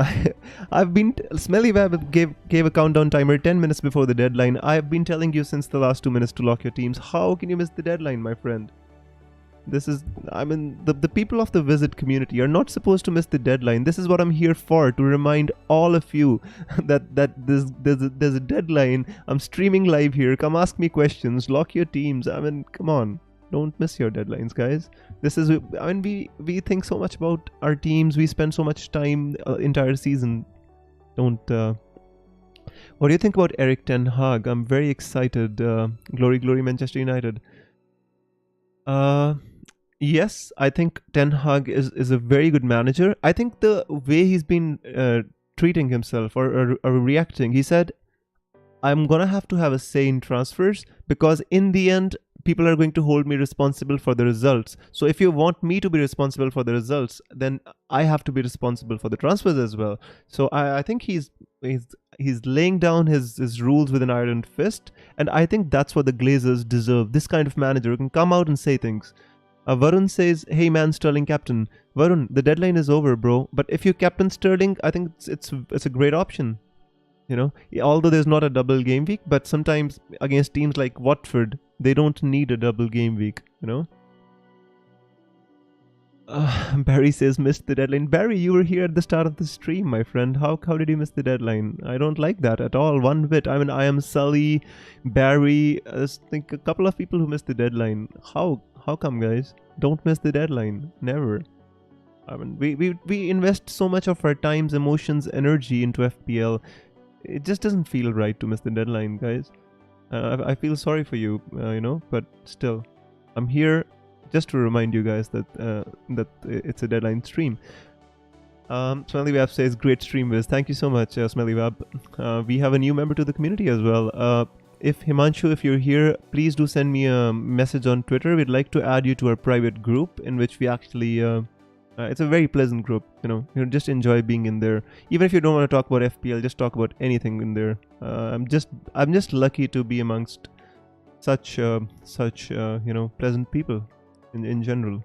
Speaker 1: I've been Smelly Web gave a countdown timer 10 minutes before the deadline. I've been telling you since the last 2 minutes to lock your teams. How can you miss the deadline, my friend? This is, I mean, the people of the Visit community are not supposed to miss the deadline. This is what I'm here for, to remind all of you that there's a deadline. I'm streaming live here. Come ask me questions. Lock your teams. I mean, come on. Don't miss your deadlines, guys. This is, I mean, we think so much about our teams. We spend so much time entire season. Don't. What do you think about Eric Ten Hag? I'm very excited. Glory, glory, Manchester United. Yes, I think Ten Hag is a very good manager. I think the way he's been treating himself or reacting, he said, I'm gonna have to have a say in transfers, because in the end, people are going to hold me responsible for the results. So if you want me to be responsible for the results, then I have to be responsible for the transfers as well. So I think he's laying down his rules with an iron fist, and I think that's what the Glazers deserve. This kind of manager who can come out and say things. Varun says, "Hey man, Sterling captain." Varun, the deadline is over, bro. But if you captain Sterling, I think it's a great option. You know, although there's not a double game week, but sometimes against teams like Watford, they don't need a double game week, you know. Barry says, missed the deadline. Barry, you were here at the start of the stream, my friend. How did you miss the deadline? I don't like that at all, one bit. I mean, I am Sully, Barry, I think a couple of people who missed the deadline. How come, guys? Don't miss the deadline. Never. I mean, we invest so much of our times, emotions, energy into FPL. It just doesn't feel right to miss the deadline, guys. I feel sorry for you, you know, but still, I'm here just to remind you guys that that it's a deadline stream. Smelly Wab says, great stream, Wiz. Thank you so much, Smelly Wab. We have a new member to the community as well. If Himanshu, if you're here, please do send me a message on Twitter. We'd like to add you to our private group in which we actually... it's a very pleasant group, you know. You just enjoy being in there. Even if you don't want to talk about FPL, just talk about anything in there. I'm just lucky to be amongst such you know, pleasant people in general.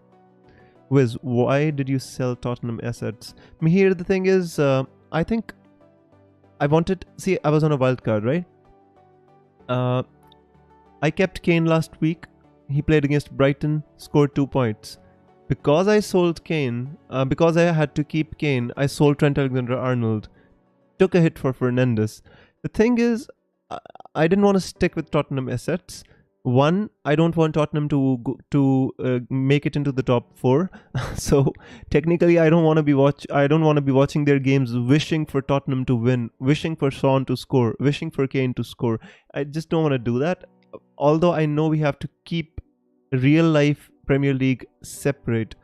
Speaker 1: Wiz, why did you sell Tottenham assets? I mean, here the thing is, I think I wanted. See, I was on a wild card, right? I kept Kane last week. He played against Brighton, scored 2 points. Because I sold Kane, because I had to keep Kane, I sold Trent Alexander-Arnold. Took a hit for Fernandes. The thing is, I didn't want to stick with Tottenham assets. One, I don't want Tottenham to make it into the top 4. So technically, I don't want to be watching their games, wishing for Tottenham to win, wishing for Son to score, wishing for Kane to score. I just don't want to do that. Although I know we have to keep real life Premier League separate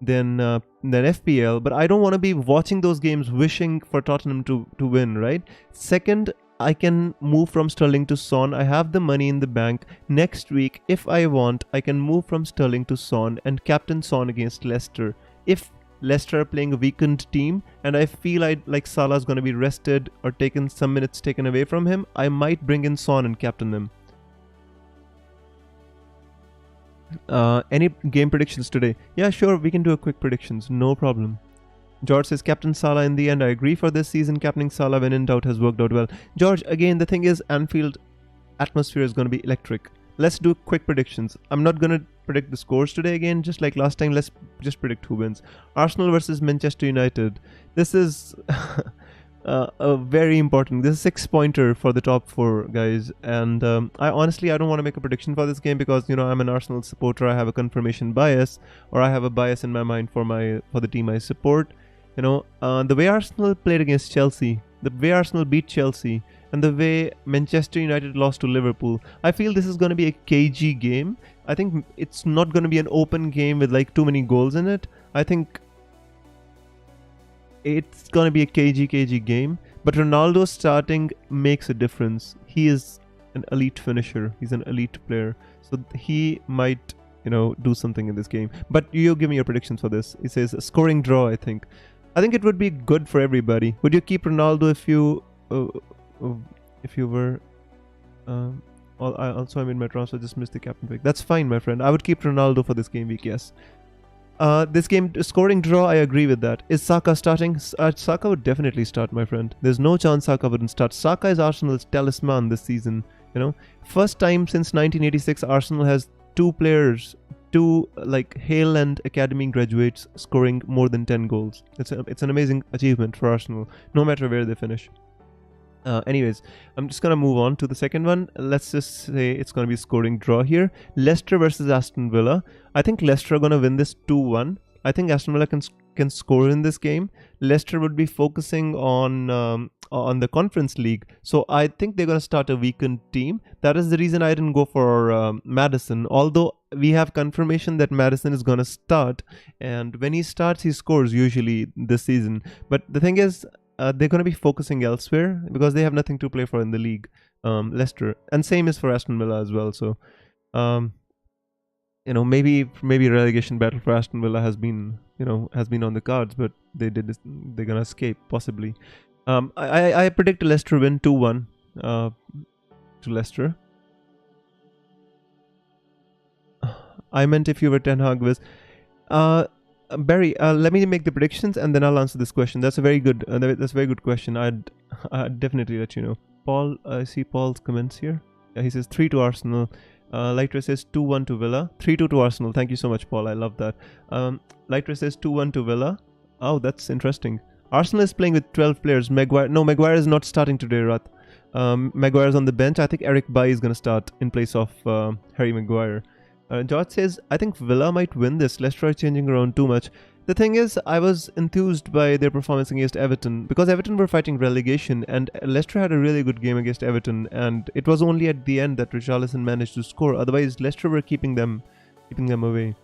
Speaker 1: than FPL, but I don't want to be watching those games wishing for Tottenham to win, right? Second, I can move from Sterling to Son. I have the money in the bank. Next week, if I want, I can move from Sterling to Son and captain Son against Leicester. If Leicester are playing a weakened team and I feel like Salah's going to be rested or taken some minutes taken away from him, I might bring in Son and captain him. Any game predictions today? Yeah, sure, we can do a quick predictions, no problem. George says, Captain Salah in the end. I agree for this season. Captaining Salah when in doubt has worked out well. George, again, the thing is, Anfield atmosphere is going to be electric. Let's do quick predictions. I'm not going to predict the scores today again, just like last time. Let's just predict who wins. Arsenal versus Manchester United. This is a very important. This is a 6-pointer for the top 4, guys. And I don't want to make a prediction for this game because, you know, I'm an Arsenal supporter. I have a confirmation bias, or I have a bias in my mind for the team I support. You know, the way Arsenal played against Chelsea, the way Arsenal beat Chelsea, and the way Manchester United lost to Liverpool, I feel this is going to be a cagey game. I think it's not going to be an open game with like too many goals in it. I think it's going to be a cagey game. But Ronaldo starting makes a difference. He is an elite finisher. He's an elite player. So he might, you know, do something in this game. But you give me your predictions for this. It says a scoring draw, I think. I think it would be good for everybody. Would you keep Ronaldo if you were... also, I made my transfer, just missed the captain pick. That's fine, my friend. I would keep Ronaldo for this game week, yes. This game, scoring draw, I agree with that. Is Saka starting? Saka would definitely start, my friend. There's no chance Saka wouldn't start. Saka is Arsenal's talisman this season. You know, first time since 1986, Arsenal has 2 players two like Hale and Academy graduates scoring more than 10 goals. It's an amazing achievement for Arsenal, no matter where they finish. Anyways, I'm just gonna move on to the second one. Let's just say it's gonna be scoring draw here. Leicester versus Aston Villa. I think Leicester are gonna win this 2-1. I think Aston Villa can score in this game. Leicester would be focusing on the Conference League, so I think they're gonna start a weakened team. That is the reason I didn't go for Maddison. Although we have confirmation that Maddison is gonna start, and when he starts, he scores usually this season. But the thing is, they're going to be focusing elsewhere because they have nothing to play for in the league, Leicester, and same is for Aston Villa as well. So, maybe relegation battle for Aston Villa has been on the cards, but they're gonna escape possibly. I predict a Leicester win 2-1 to Leicester. I meant if you were Ten Hag Wiz. Barry, let me make the predictions and then I'll answer this question. That's a very good question. I'd definitely let you know. Paul, I see Paul's comments here. He says 3 to Arsenal. Lightra says 2-1 to Villa. 3-2 to Arsenal. Thank you so much, Paul. I love that. Lightra says 2-1 to Villa. Oh, that's interesting. Arsenal is playing with 12 players. Maguire is not starting today, Rat. Maguire is on the bench. I think Eric Bailly is going to start in place of Harry Maguire. George says, I think Villa might win this. Leicester are changing around too much. The thing is, I was enthused by their performance against Everton because Everton were fighting relegation and Leicester had a really good game against Everton, and it was only at the end that Richarlison managed to score. Otherwise, Leicester were keeping them away.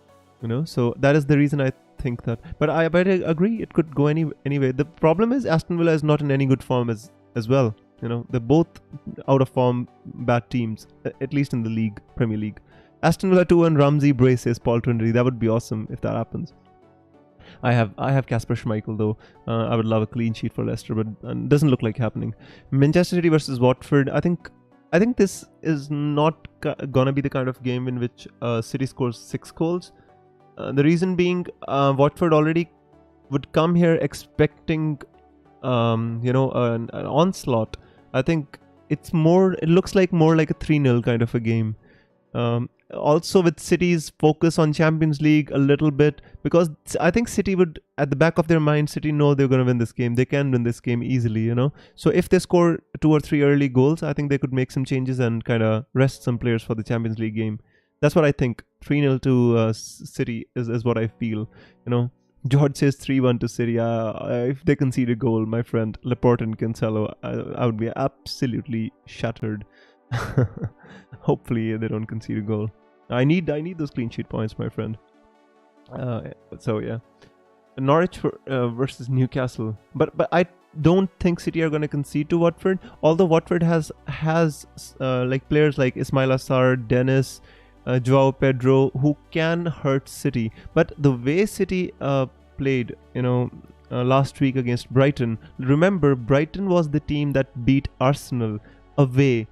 Speaker 1: So that is the reason I think that. But I agree, it could go anyway. The problem is Aston Villa is not in any good form as well. They're both out of form, bad teams, at least in the league, Premier League. Aston Villa 2 and Ramsey brace, says Paul Trinity. That would be awesome if that happens. I have Kasper Schmeichel though. I would love a clean sheet for Leicester, but it doesn't look like happening. Manchester City versus Watford. I think this is not gonna be the kind of game in which City scores 6 goals. The reason being, Watford already would come here expecting an onslaught. I think it looks like more like a 3-0 kind of a game. Also with City's focus on Champions League a little bit, because I think City would, at the back of their mind, City know they're going to win this game. They can win this game easily, So if they score 2 or 3 early goals, I think they could make some changes and kind of rest some players for the Champions League game. That's what I think. 3-0 to City is what I feel, George says 3-1 to City. If they concede a goal, my friend, Laporte and Cancelo, I would be absolutely shattered. Hopefully they don't concede a goal. I need those clean sheet points, my friend. So yeah, Norwich versus Newcastle. But I don't think City are going to concede to Watford. Although Watford has like players like Ismail Assar, Dennis, Joao Pedro, who can hurt City. But the way City played, last week against Brighton. Remember, Brighton was the team that beat Arsenal away.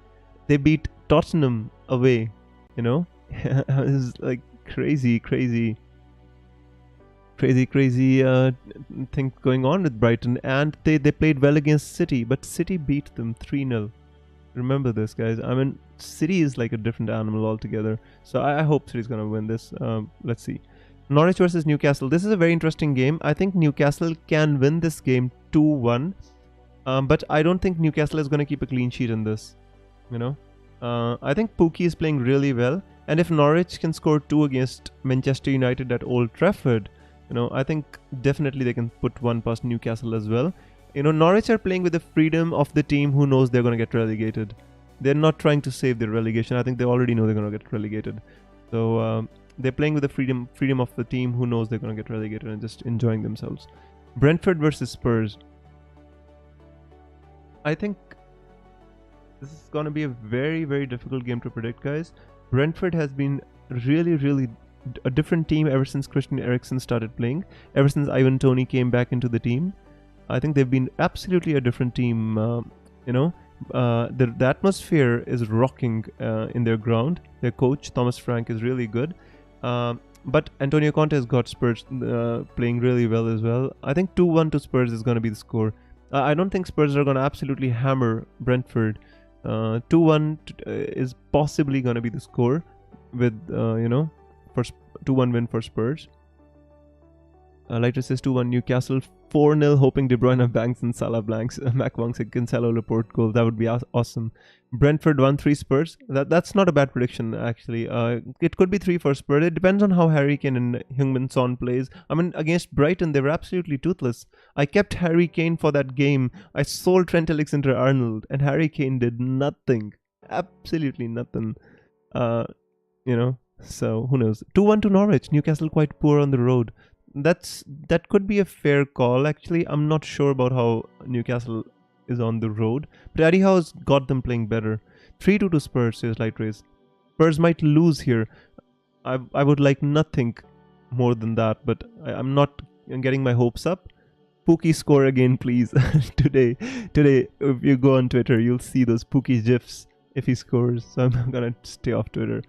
Speaker 1: They beat Tottenham away, It's like crazy thing going on with Brighton, and they played well against City, but City beat them 3-0. Remember this, guys. I mean, City is like a different animal altogether. So I hope City's gonna win this. Let's see. Norwich versus Newcastle. This is a very interesting game. I think Newcastle can win this game 2-1, but I don't think Newcastle is gonna keep a clean sheet in this. I think Pukki is playing really well, and if Norwich can score 2 against Manchester United at Old Trafford, I think definitely they can put 1 past Newcastle as well. Norwich are playing with the freedom of the team who knows they're going to get relegated. They're not trying to save their relegation. I think they already know they're going to get relegated. So they're playing with the freedom of the team who knows they're going to get relegated and just enjoying themselves. Brentford versus Spurs. I think this is going to be a very, very difficult game to predict, guys. Brentford has been really a different team ever since Christian Eriksen started playing, ever since Ivan Toney came back into the team. I think they've been absolutely a different team. The atmosphere is rocking in their ground. Their coach, Thomas Frank, is really good. But Antonio Conte has got Spurs playing really well as well. I think 2-1 to Spurs is going to be the score. I don't think Spurs are going to absolutely hammer Brentford. 2-1 is possibly going to be the score with, 2-1 win for Spurs. Lighter says 2-1 Newcastle, 4-0 hoping De Bruyne banks and Salah blanks. Mac Wong said Cancelo Laporte goal. That would be awesome. Brentford 1-3 Spurs. That's not a bad prediction actually. It could be 3 for Spurs. It depends on how Harry Kane and Heung-min Son plays. I mean, against Brighton they were absolutely toothless. I kept Harry Kane for that game. I sold Trent Alexander-Arnold and Harry Kane did nothing. Absolutely nothing. You know, so who knows. 2-1 to Norwich. Newcastle quite poor on the road. That could be a fair call actually. I'm not sure about how Newcastle is on the road, but Eddie Howe's got them playing better. 3-2 to Spurs, says Light Race. Spurs might lose here. I would like nothing more than that, but I'm not getting my hopes up. Pookie score again, please. Today, if you go on Twitter, you'll see those Pookie gifs if he scores. So I'm gonna stay off Twitter.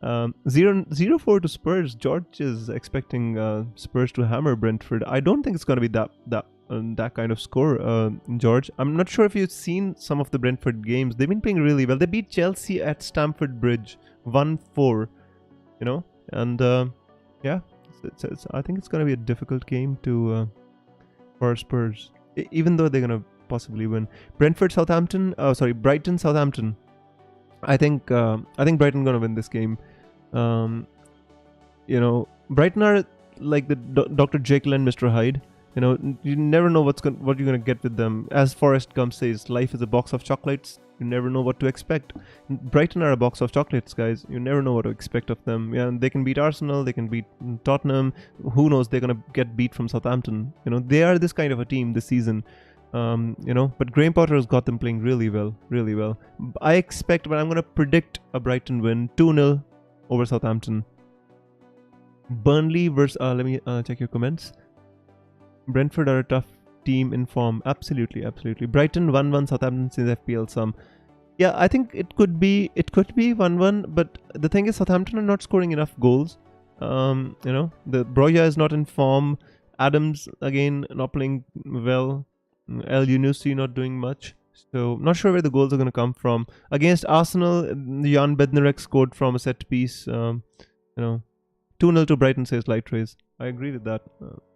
Speaker 1: 0-4 to Spurs. George is expecting Spurs to hammer Brentford. I don't think it's going to be that kind of score, George. I'm not sure if you've seen some of the Brentford games. They've been playing really well. They beat Chelsea at Stamford Bridge 1-4, you know, and yeah, I think it's going to be a difficult game for Spurs, even though they're going to possibly win. Brighton Southampton. I think Brighton going to win this game. You know, Brighton are like the Dr. Jekyll and Mr. Hyde. You know, you never know what you're gonna get with them. As Forrest Gump says, life is a box of chocolates. You never know what to expect. Brighton are a box of chocolates, guys. You never know what to expect of them. Yeah, they can beat Arsenal, they can beat Tottenham. Who knows? They're gonna get beat from Southampton. You know, they are this kind of a team this season. You know, but Graham Potter has got them playing really well. I expect, but I'm gonna predict a Brighton win, 2-0 over Southampton. Burnley versus let me check your comments. Brentford are a tough team in form. Absolutely. Brighton 1-1, Southampton since FPL sum. Yeah, I think it could be 1-1, but the thing is Southampton are not scoring enough goals. You know, the Broja is not in form. Adams again not playing well. El Yunusi not doing much. So not sure where the goals are going to come from. Against Arsenal, Jan Bednarek scored from a set piece. You know, 2-0 to Brighton, says Light Rays. I agree with that.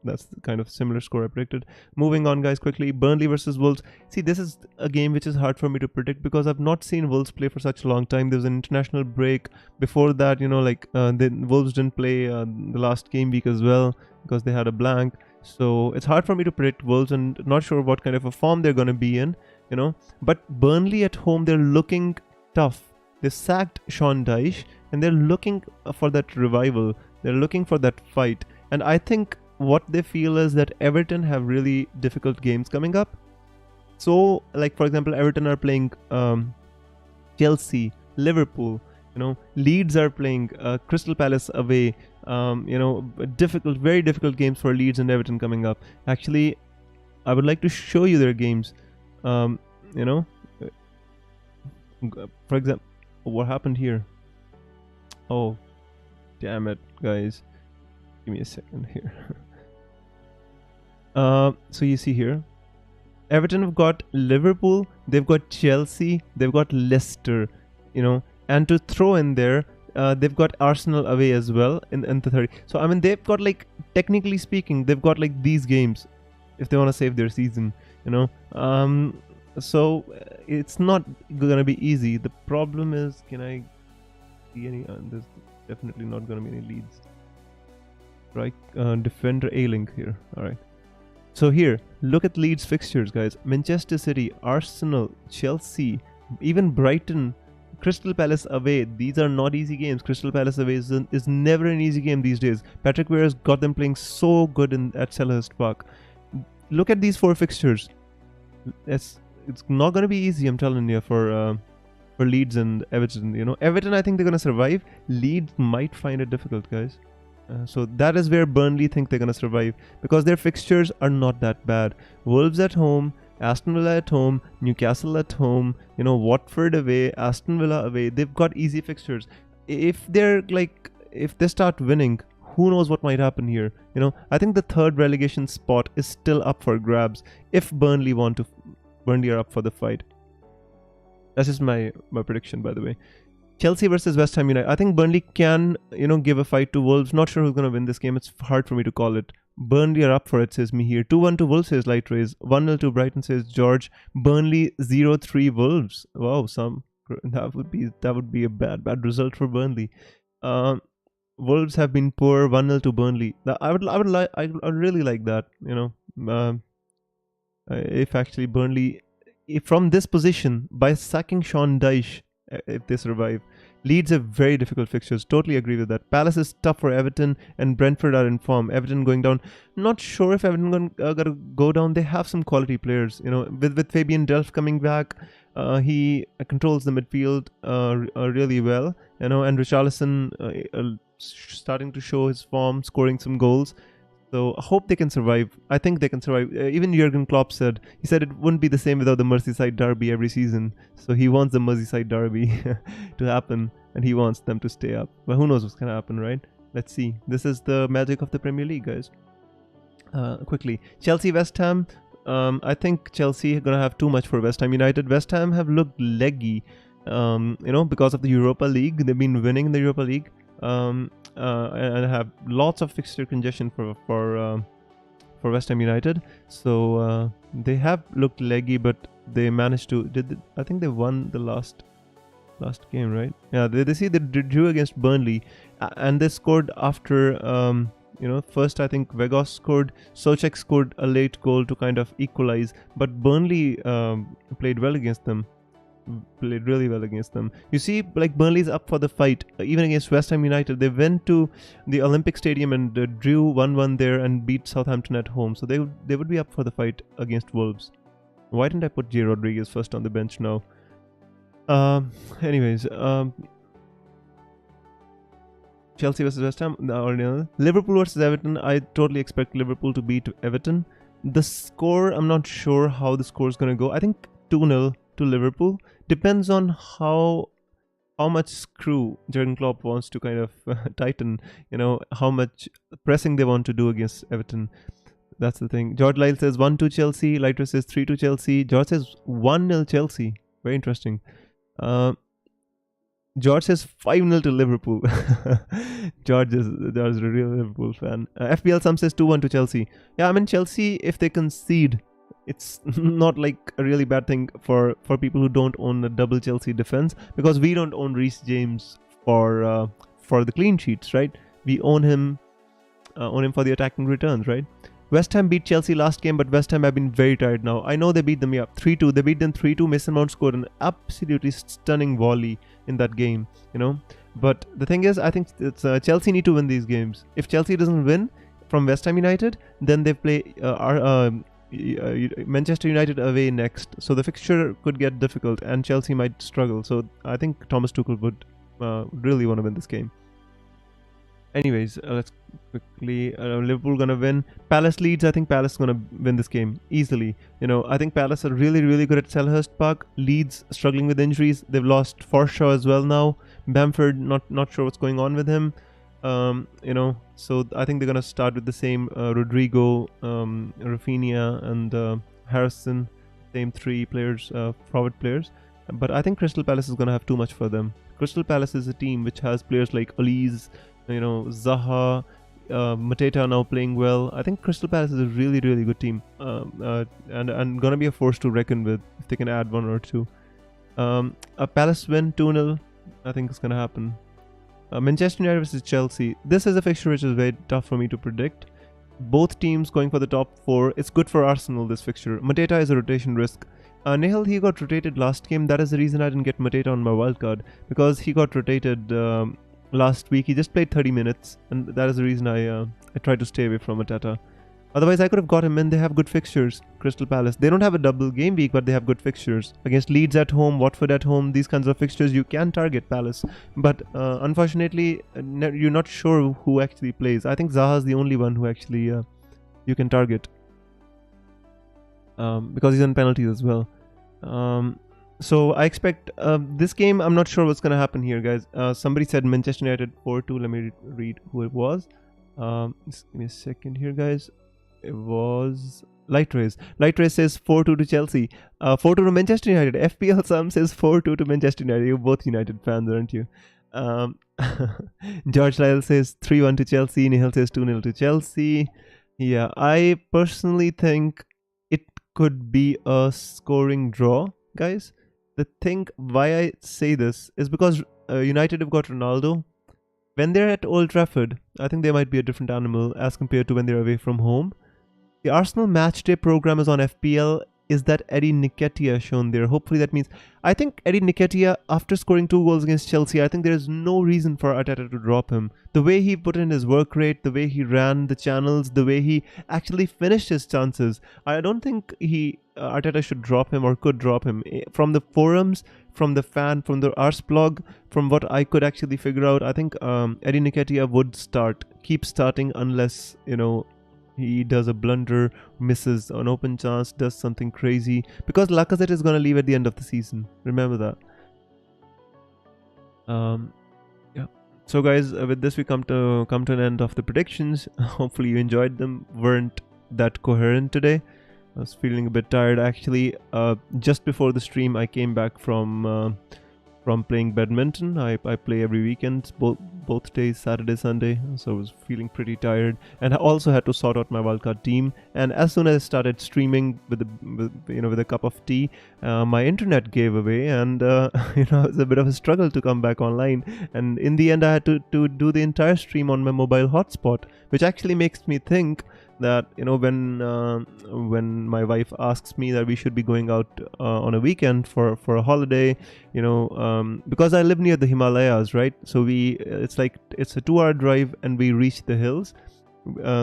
Speaker 1: That's the kind of similar score I predicted. Moving on, guys, quickly. Burnley versus Wolves. See, this is a game which is hard for me to predict because I've not seen Wolves play for such a long time. There was an international break. Before that, you know, like the Wolves didn't play the last game week as well because they had a blank. So it's hard for me to predict Wolves and not sure what kind of a form they're going to be in, you know. But Burnley at home, they're looking tough. They sacked Sean Dyche and they're looking for that revival. They're looking for that fight. And I think what they feel is that Everton have really difficult games coming up. So, like, for example, Everton are playing Chelsea, Liverpool, you know, Leeds are playing Crystal Palace away. You know, very difficult games for Leeds and Everton coming up. Actually, I would like to show you their games. You know, for example, what happened here? Oh, damn it, guys. Give me a second here. So you see here, Everton have got Liverpool, they've got Chelsea, they've got Leicester, you know, and to throw in there, they've got Arsenal away as well in the 30. So I mean, they've got, like, technically speaking, they've got like these games if they want to save their season, you know. So it's not gonna be easy. The problem is, can I see any? There's definitely not gonna be any leads. Right, defender A-Link here. Alright. So here, look at Leeds fixtures, guys. Manchester City, Arsenal, Chelsea, even Brighton, Crystal Palace away. These are not easy games. Crystal Palace away is never an easy game these days. Patrick Vieira's got them playing so good at Selhurst Park. Look at these 4 fixtures. It's not going to be easy, I'm telling you, for Leeds and Everton. You know, Everton, I think they're going to survive. Leeds might find it difficult, guys. So that is where Burnley think they're going to survive because their fixtures are not that bad. Wolves at home, Aston Villa at home, Newcastle at home, you know, Watford away, Aston Villa away. They've got easy fixtures. If they start winning, who knows what might happen here. You know, I think the 3rd relegation spot is still up for grabs if Burnley are up for the fight. That's just my prediction, by the way. Chelsea versus West Ham United. I think Burnley can, give a fight to Wolves. Not sure who's going to win this game. It's hard for me to call it. Burnley are up for it, says me here. 2-1 to Wolves, says Light Rays. 1-0 to Brighton, says George. Burnley 0-3 Wolves. Wow, that would be a bad result for Burnley. Wolves have been poor. 1-0 to Burnley. I would really like that. If actually Burnley, from this position, by sacking Sean Dyche, if they survive. Leeds have very difficult fixtures. Totally agree with that. Palace is tough for Everton, and Brentford are in form. Everton going down. Not sure if Everton gonna go down. They have some quality players. With Fabian Delph coming back, he controls the midfield really well. And Richarlison starting to show his form, scoring some goals. So I hope they can survive. I think they can survive. Even Jurgen Klopp said it wouldn't be the same without the Merseyside derby every season. So he wants the Merseyside derby to happen, and he wants them to stay up. But who knows what's gonna happen, right? Let's see. This is the magic of the Premier League, guys. Quickly, Chelsea West Ham. I think Chelsea are gonna have too much for West Ham United. West Ham have looked leggy, because of the Europa League. They've been winning the Europa League. And have lots of fixture congestion for West Ham United. So they have looked leggy, but they managed to. I think they won the last game, right? Yeah, they drew against Burnley, and they scored after. First I think Vegas scored. Soucek scored a late goal to kind of equalize, but Burnley played well against them. Played really well against them. You see, like Burnley's up for the fight. Even against West Ham United, they went to the Olympic Stadium and drew 1-1 there and beat Southampton at home. So they would be up for the fight against Wolves. Why didn't I put J. Rodriguez first on the bench now? Anyways, Chelsea versus West Ham. Liverpool versus Everton. I totally expect Liverpool to beat Everton. The score, I'm not sure how the score is going to go. I think 2-0 to Liverpool. Depends on how much screw Jurgen Klopp wants to kind of tighten, how much pressing they want to do against Everton. That's the thing. George Lyle says 1-2 Chelsea. Lighter says 3-2 Chelsea. George says 1-0 Chelsea. Very interesting. George says 5-0 to Liverpool. George is a real Liverpool fan. FBL Sam says 2-1 to Chelsea. Yeah, I mean Chelsea, if they concede, it's not like a really bad thing for people who don't own a double Chelsea defense, because we don't own Reece James for the clean sheets, right? We own him for the attacking returns, right? West Ham beat Chelsea last game, but West Ham have been very tired now. I know they beat them 3-2. They beat them 3-2. Mason Mount scored an absolutely stunning volley in that game, But the thing is, I think it's Chelsea need to win these games. If Chelsea doesn't win from West Ham United, then they play Manchester United away next, so the fixture could get difficult and Chelsea might struggle. So I think Thomas Tuchel would really want to win this game. Anyways, let's quickly. Liverpool gonna win. Palace Leeds. I think Palace gonna win this game easily. I think Palace are really good at Selhurst Park. Leeds struggling with injuries. They've lost Forshaw as well now. Bamford, not sure what's going on with him. So I think they're gonna start with the same Rodrigo, Rafinha, and Harrison, same three players, forward players. But I think Crystal Palace is gonna have too much for them. Crystal Palace is a team which has players like Elise, Zaha, Mateta now playing well. I think Crystal Palace is a really good team, and gonna be a force to reckon with if they can add one or two. A Palace win 2-0. I think it's gonna happen. Manchester United versus Chelsea. This is a fixture which is very tough for me to predict. Both teams going for the top 4. It's good for Arsenal, this fixture. Mateta is a rotation risk. Nihal, he got rotated last game. That is the reason I didn't get Mateta on my wildcard, because he got rotated last week. He just played 30 minutes, and that is the reason I tried to stay away from Mateta. Otherwise, I could have got him in. They have good fixtures. Crystal Palace. They don't have a double game week, but they have good fixtures. Against Leeds at home, Watford at home, these kinds of fixtures, you can target Palace. But unfortunately, you're not sure who actually plays. I think Zaha is the only one who actually you can target. Because he's on penalties as well. So I expect this game, I'm not sure what's going to happen here, guys. Somebody said Manchester United 4-2. Let me read who it was. Just give me a second here, guys. It was Light Race. Light Race says 4-2 to Chelsea. 4-2 to Manchester United. FPL Sam says 4-2 to Manchester United. You're both United fans, aren't you? George Lyle says 3-1 to Chelsea. Nihal says 2-0 to Chelsea. Yeah, I personally think it could be a scoring draw, guys. The thing why I say this is because United have got Ronaldo. When they're at Old Trafford, I think they might be a different animal as compared to when they're away from home. The Arsenal matchday program is on FPL. Is that Eddie Nketiah shown there? Hopefully that means... I think Eddie Nketiah, after scoring 2 goals against Chelsea, I think there is no reason for Arteta to drop him. The way he put in his work rate, the way he ran the channels, the way he actually finished his chances, I don't think Arteta should drop him or could drop him. From the forums, from the Ars blog, from what I could actually figure out, I think Eddie Nketiah would keep starting unless, he does a blunder, misses an open chance, does something crazy. Because Lacazette is going to leave at the end of the season. Remember that. Yeah. So guys, with this we come to an end of the predictions. Hopefully you enjoyed them. Weren't that coherent today. I was feeling a bit tired actually. Just before the stream I came back from playing badminton. I play every weekend, both days, Saturday, Sunday. So I was feeling pretty tired, and I also had to sort out my wildcard team. And as soon as I started streaming with a cup of tea, my internet gave away, and it was a bit of a struggle to come back online. And in the end, I had to do the entire stream on my mobile hotspot, which actually makes me think that when my wife asks me that we should be going out on a weekend for a holiday, because I live near the Himalayas, right? So it's a 2-hour drive and we reach the hills.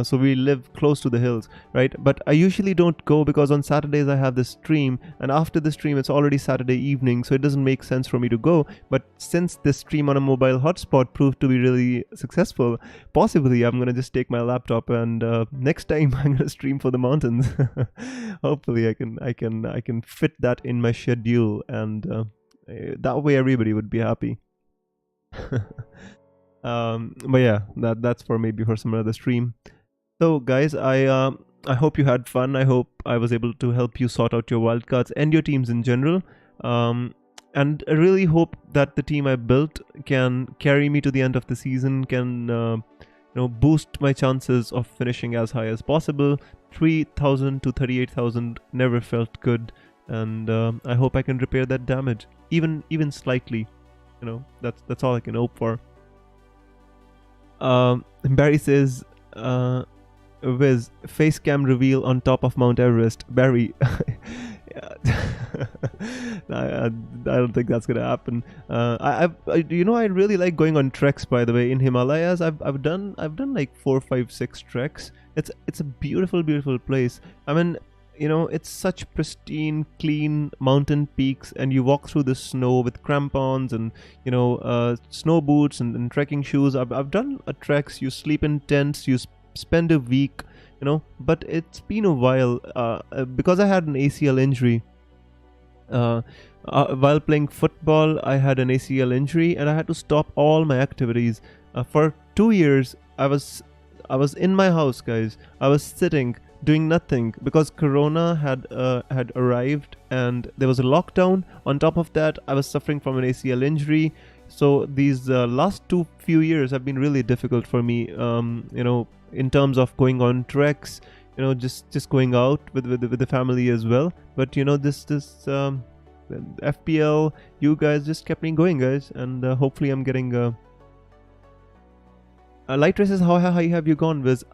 Speaker 1: So we live close to the hills, right? But I usually don't go because on Saturdays I have this stream, and after the stream it's already Saturday evening, so it doesn't make sense for me to go. But since this stream on a mobile hotspot proved to be really successful, possibly I'm gonna just take my laptop and next time I'm gonna stream for the mountains. Hopefully I can fit that in my schedule, and that way everybody would be happy. But yeah, that's for maybe for some other stream. So guys, I hope you had fun. I hope I was able to help you sort out your wildcards and your teams in general. And I really hope that the team I built can carry me to the end of the season, can boost my chances of finishing as high as possible. 3,000 to 38,000 never felt good, and I hope I can repair that damage, even slightly. That's all I can hope for. Barry says, Wiz, face cam reveal on top of Mount Everest. Barry, I don't think that's gonna happen. I really like going on treks. By the way, in Himalayas, I've done like 4, 5, 6 treks. It's a beautiful place. I mean, it's such pristine, clean mountain peaks, and you walk through the snow with crampons and snow boots and trekking shoes. I've done treks. You sleep in tents. You spend a week. But it's been a while because I had an ACL injury. While playing football, I had an ACL injury, and I had to stop all my activities for 2 years. I was in my house, guys. I was sitting, doing nothing, because Corona had arrived and there was a lockdown. On top of that, I was suffering from an ACL injury. So these last few years have been really difficult for me. In terms of going on treks, just going out with the family as well. But this FPL, you guys just kept me going, guys, and hopefully I'm getting. Light races, how high have you gone, Wiz?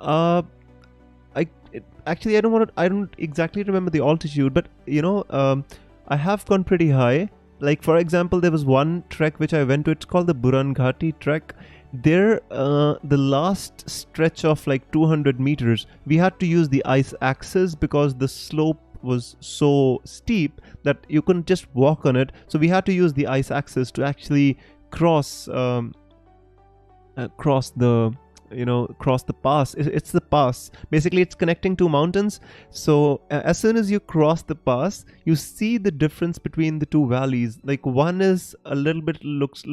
Speaker 1: Actually, I don't exactly remember the altitude, but I have gone pretty high. Like, for example, there was one trek which I went to. It's called the Buran Ghati trek. There, the last stretch of like 200 meters, we had to use the ice axis because the slope was so steep that you couldn't just walk on it. So we had to use the ice axis to actually cross the pass. It's the pass. Basically, it's connecting two mountains. So as soon as you cross the pass, you see the difference between the two valleys. Like, one is a little bit looks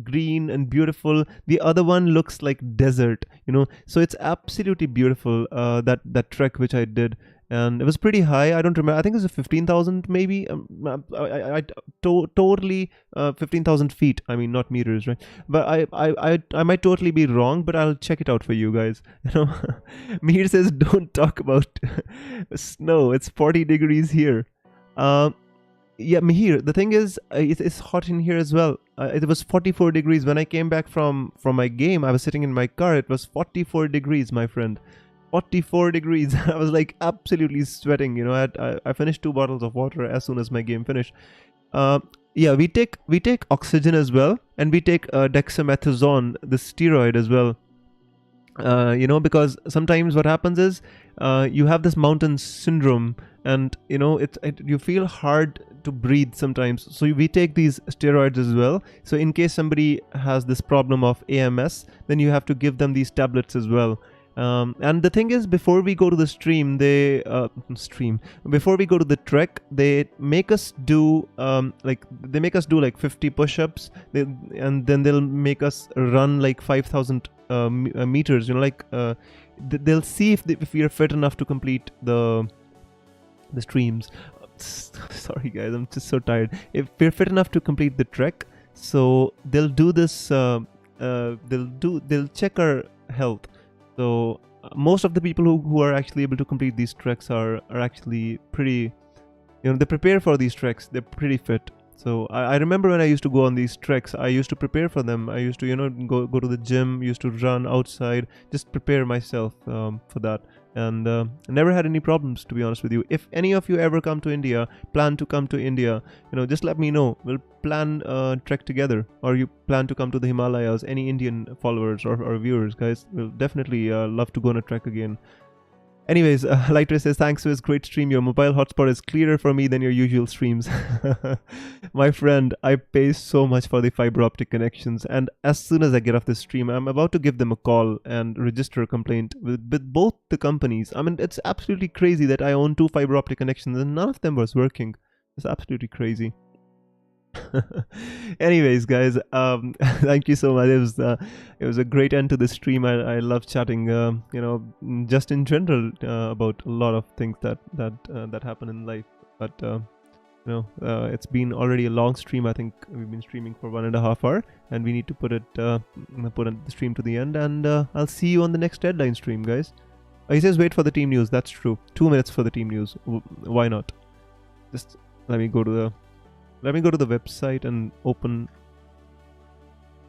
Speaker 1: green and beautiful. The other one looks like desert. you know. So it's absolutely beautiful, that trek which I did. And it was pretty high. I don't remember. I think it was 15,000 maybe. Totally 15,000 feet. I mean, not meters, right? But I might totally be wrong, but I'll check it out for you guys. You know, Mihir says don't talk about snow. It's 40 degrees here. Yeah, Mihir. The thing is, it's hot in here as well. It was 44 degrees when I came back from my game. I was sitting in my car. It was 44 degrees, my friend. 44 degrees. I was like absolutely sweating, you know. I finished 2 bottles of water as soon as my game finished. Yeah, we take oxygen as well, and we take dexamethasone, the steroid as well. You know, because sometimes what happens is you have this mountain syndrome, and you know you feel hard to breathe sometimes. So we take these steroids as well. So in case somebody has this problem of AMS, then you have to give them these tablets as well. And the thing is, before we go to the before we go to the trek, they make us do like 50 push-ups, and then they'll make us run like 5,000 meters. You know, like they'll see if we are fit enough to complete the streams. Sorry guys, I'm just so tired. If we're fit enough to complete the trek, so they'll do this. They'll check our health. So most of the people who are actually able to complete these treks are actually pretty, you know, they prepare for these treks. They're pretty fit. So I remember when I used to go on these treks, I used to prepare for them. I used to, you know, go to the gym, used to run outside, just prepare myself for that. And I never had any problems, to be honest with you. If any of you ever come to India, plan to come to India, you know, just let me know. We'll plan a trek together. Or you plan to come to the Himalayas, any Indian followers or viewers, guys, we'll definitely love to go on a trek again. Anyways, Lighter says, thanks to his great stream, your mobile hotspot is clearer for me than your usual streams. My friend, I pay so much for the fiber optic connections, and as soon as I get off this stream, I'm about to give them a call and register a complaint with both the companies. I mean, it's absolutely crazy that I own 2 fiber optic connections and none of them was working. It's absolutely crazy. Anyways, guys, thank you so much. It was a great end to the stream. I love chatting, you know, just in general about a lot of things that happen in life. But you know, it's been already a long stream. I think we've been streaming for 1.5 hours, and we need to put the stream to the end. And I'll see you on the next deadline stream, guys. He says wait for the team news. That's true. 2 minutes for the team news. Why not? Just let me go to the website and open.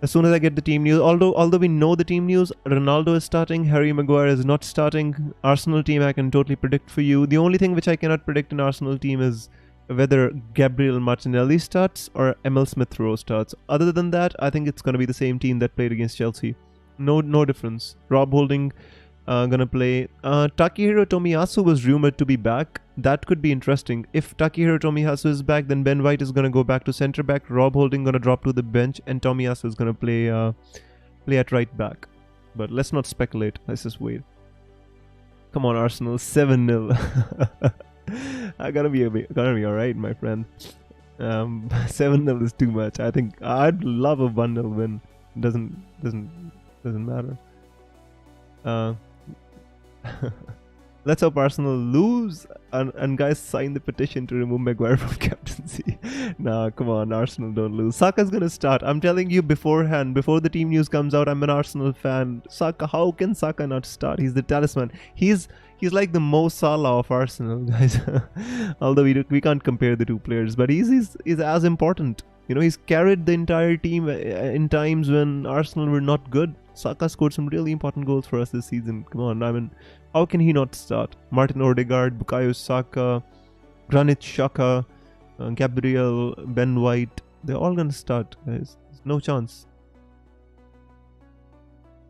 Speaker 1: As soon as I get the team news, although we know the team news, Ronaldo is starting, Harry Maguire is not starting. Arsenal team I can totally predict for you. The only thing which I cannot predict in Arsenal team is whether Gabriel Martinelli starts or Emil Smith-Rowe starts. Other than that, I think it's going to be the same team that played against Chelsea. No difference. Rob Holding gonna play. Takehiro Tomiyasu was rumored to be back. That could be interesting. If Takehiro Tomiyasu is back, then Ben White is gonna go back to centre back. Rob Holding gonna drop to the bench, and Tomiyasu is gonna play at right back. But let's not speculate. Let's just wait. Come on, Arsenal, 7-0. I gotta be alright, my friend. 7-0 is too much. I think I'd love a 1-0 win. Doesn't matter. Let's hope Arsenal lose and guys sign the petition to remove Maguire from captaincy. Nah, come on, Arsenal don't lose. Saka's gonna start. I'm telling you beforehand, before the team news comes out, I'm an Arsenal fan. Saka, how can Saka not start? He's the talisman. He's like the Mo Salah of Arsenal, guys. Although we can't compare the two players, but he's as important. You know, he's carried the entire team in times when Arsenal were not good. Saka scored some really important goals for us this season. Come on, I mean, how can he not start? Martin Odegaard, Bukayo Saka, Granit Xhaka, Gabriel, Ben White, they're all gonna start, guys. There's no chance.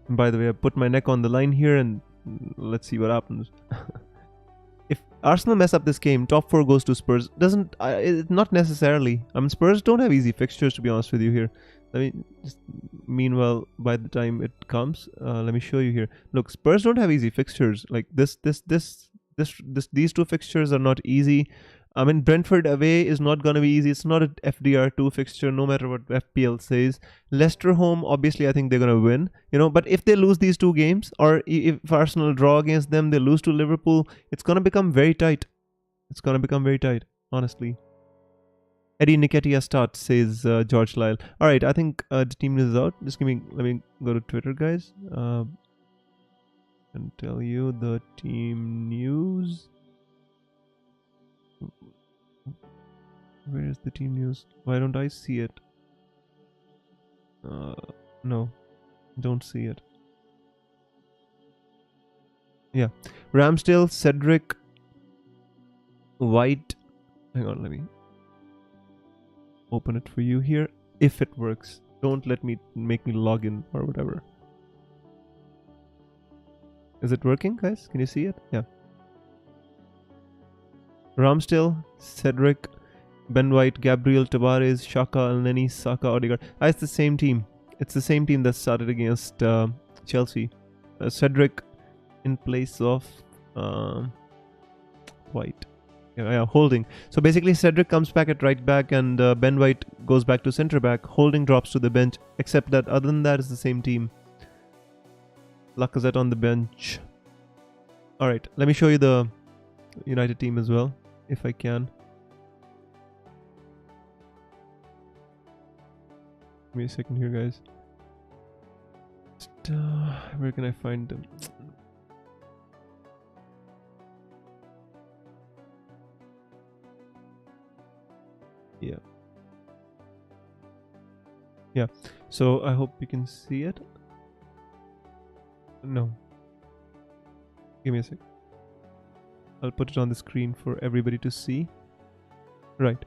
Speaker 1: And by the way, I put my neck on the line here, and let's see what happens. If Arsenal mess up this game, top 4 goes to Spurs. Not necessarily. I mean, Spurs don't have easy fixtures, to be honest with you here. Meanwhile, by the time it comes, let me show you here. Look, Spurs don't have easy fixtures. Like these 2 fixtures are not easy. I mean, Brentford away is not going to be easy. It's not an FDR2 fixture, no matter what FPL says. Leicester home, obviously, I think they're going to win. But if they lose these 2 games, or if Arsenal draw against them, they lose to Liverpool, it's going to become very tight. It's going to become very tight, honestly. Eddie Nketiah starts, says George Lyle. All right, I think the team news is out. Let me go to Twitter, guys, and tell you the team news. Where is the team news? Why don't I see it? No, don't see it. Yeah, Ramsdale, Cedric, White. Hang on, let me open it for you here. If it works, don't make me log in or whatever. Is it working, guys? Can you see it? Yeah. Ramsdale, Cedric, Ben White, Gabriel, Tavares, Xhaka, Elneny, Saka, Odegaard. It's the same team. It's the same team that started against Chelsea. Cedric in place of White. Yeah, Holding. So basically, Cedric comes back at right back, and Ben White goes back to centre back. Holding drops to the bench. Except that, other than that, it's the same team. Lacazette on the bench. All right, let me show you the United team as well, if I can. Give me a second here, guys. Where can I find them? Yeah. So I hope you can see it. No. Give me a sec. I'll put it on the screen for everybody to see. Right.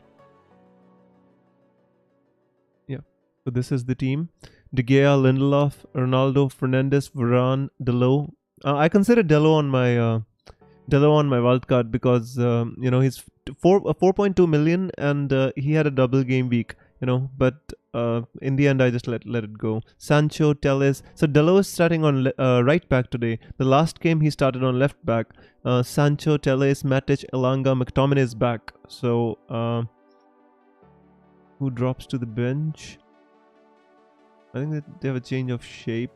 Speaker 1: Yeah. So this is the team. De Gea, Lindelof, Ronaldo, Fernandes, Varane, Delo. I consider Delo on my wildcard because he's 4.2 million and he had a double game week. But in the end I just let it go. Sancho, Telles. So Delo is starting on right back today. The last game he started on left back. Sancho, Telles, Matic, Elanga, McTominay is back. So who drops to the bench? I think that they have a change of shape.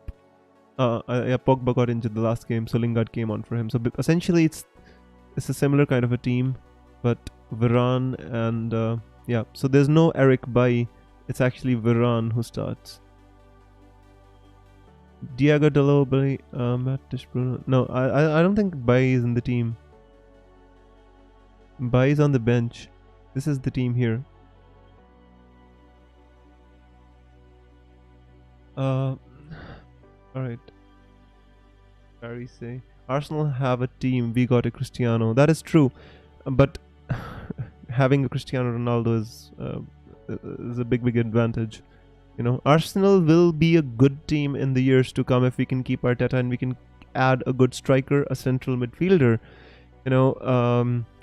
Speaker 1: Pogba got injured the last game, so Lingard came on for him. So essentially it's a similar kind of a team, but Varane and yeah, so there's no Eric Bailly. It's actually Varane who starts. Diego Dalot, Bailly, Matic, Bruno. No, I don't think Bailly is in the team. Bailly is on the bench. This is the team here. Alright. Barry say Arsenal have a team. We got a Cristiano. That is true, but having a Cristiano Ronaldo is a big advantage. Arsenal will be a good team in the years to come if we can keep Arteta and we can add a good striker, a central midfielder.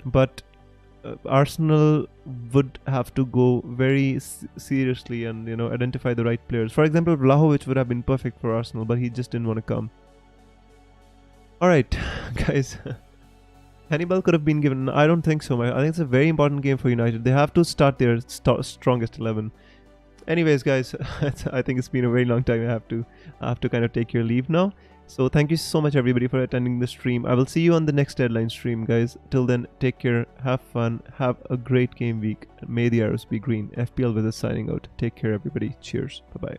Speaker 1: But Arsenal would have to go very seriously and identify the right players. For example, Vlahovic would have been perfect for Arsenal, but he just didn't want to come. Alright, guys. Hannibal could have been given. I don't think so. I think it's a very important game for United. They have to start their strongest 11. Anyways, guys, I think it's been a very long time. I have to kind of take your leave now. So thank you so much everybody for attending the stream. I will see you on the next deadline stream, guys. Till then, take care, have fun, have a great game week. May the arrows be green. FPL with us signing out. Take care, everybody. Cheers. Bye bye.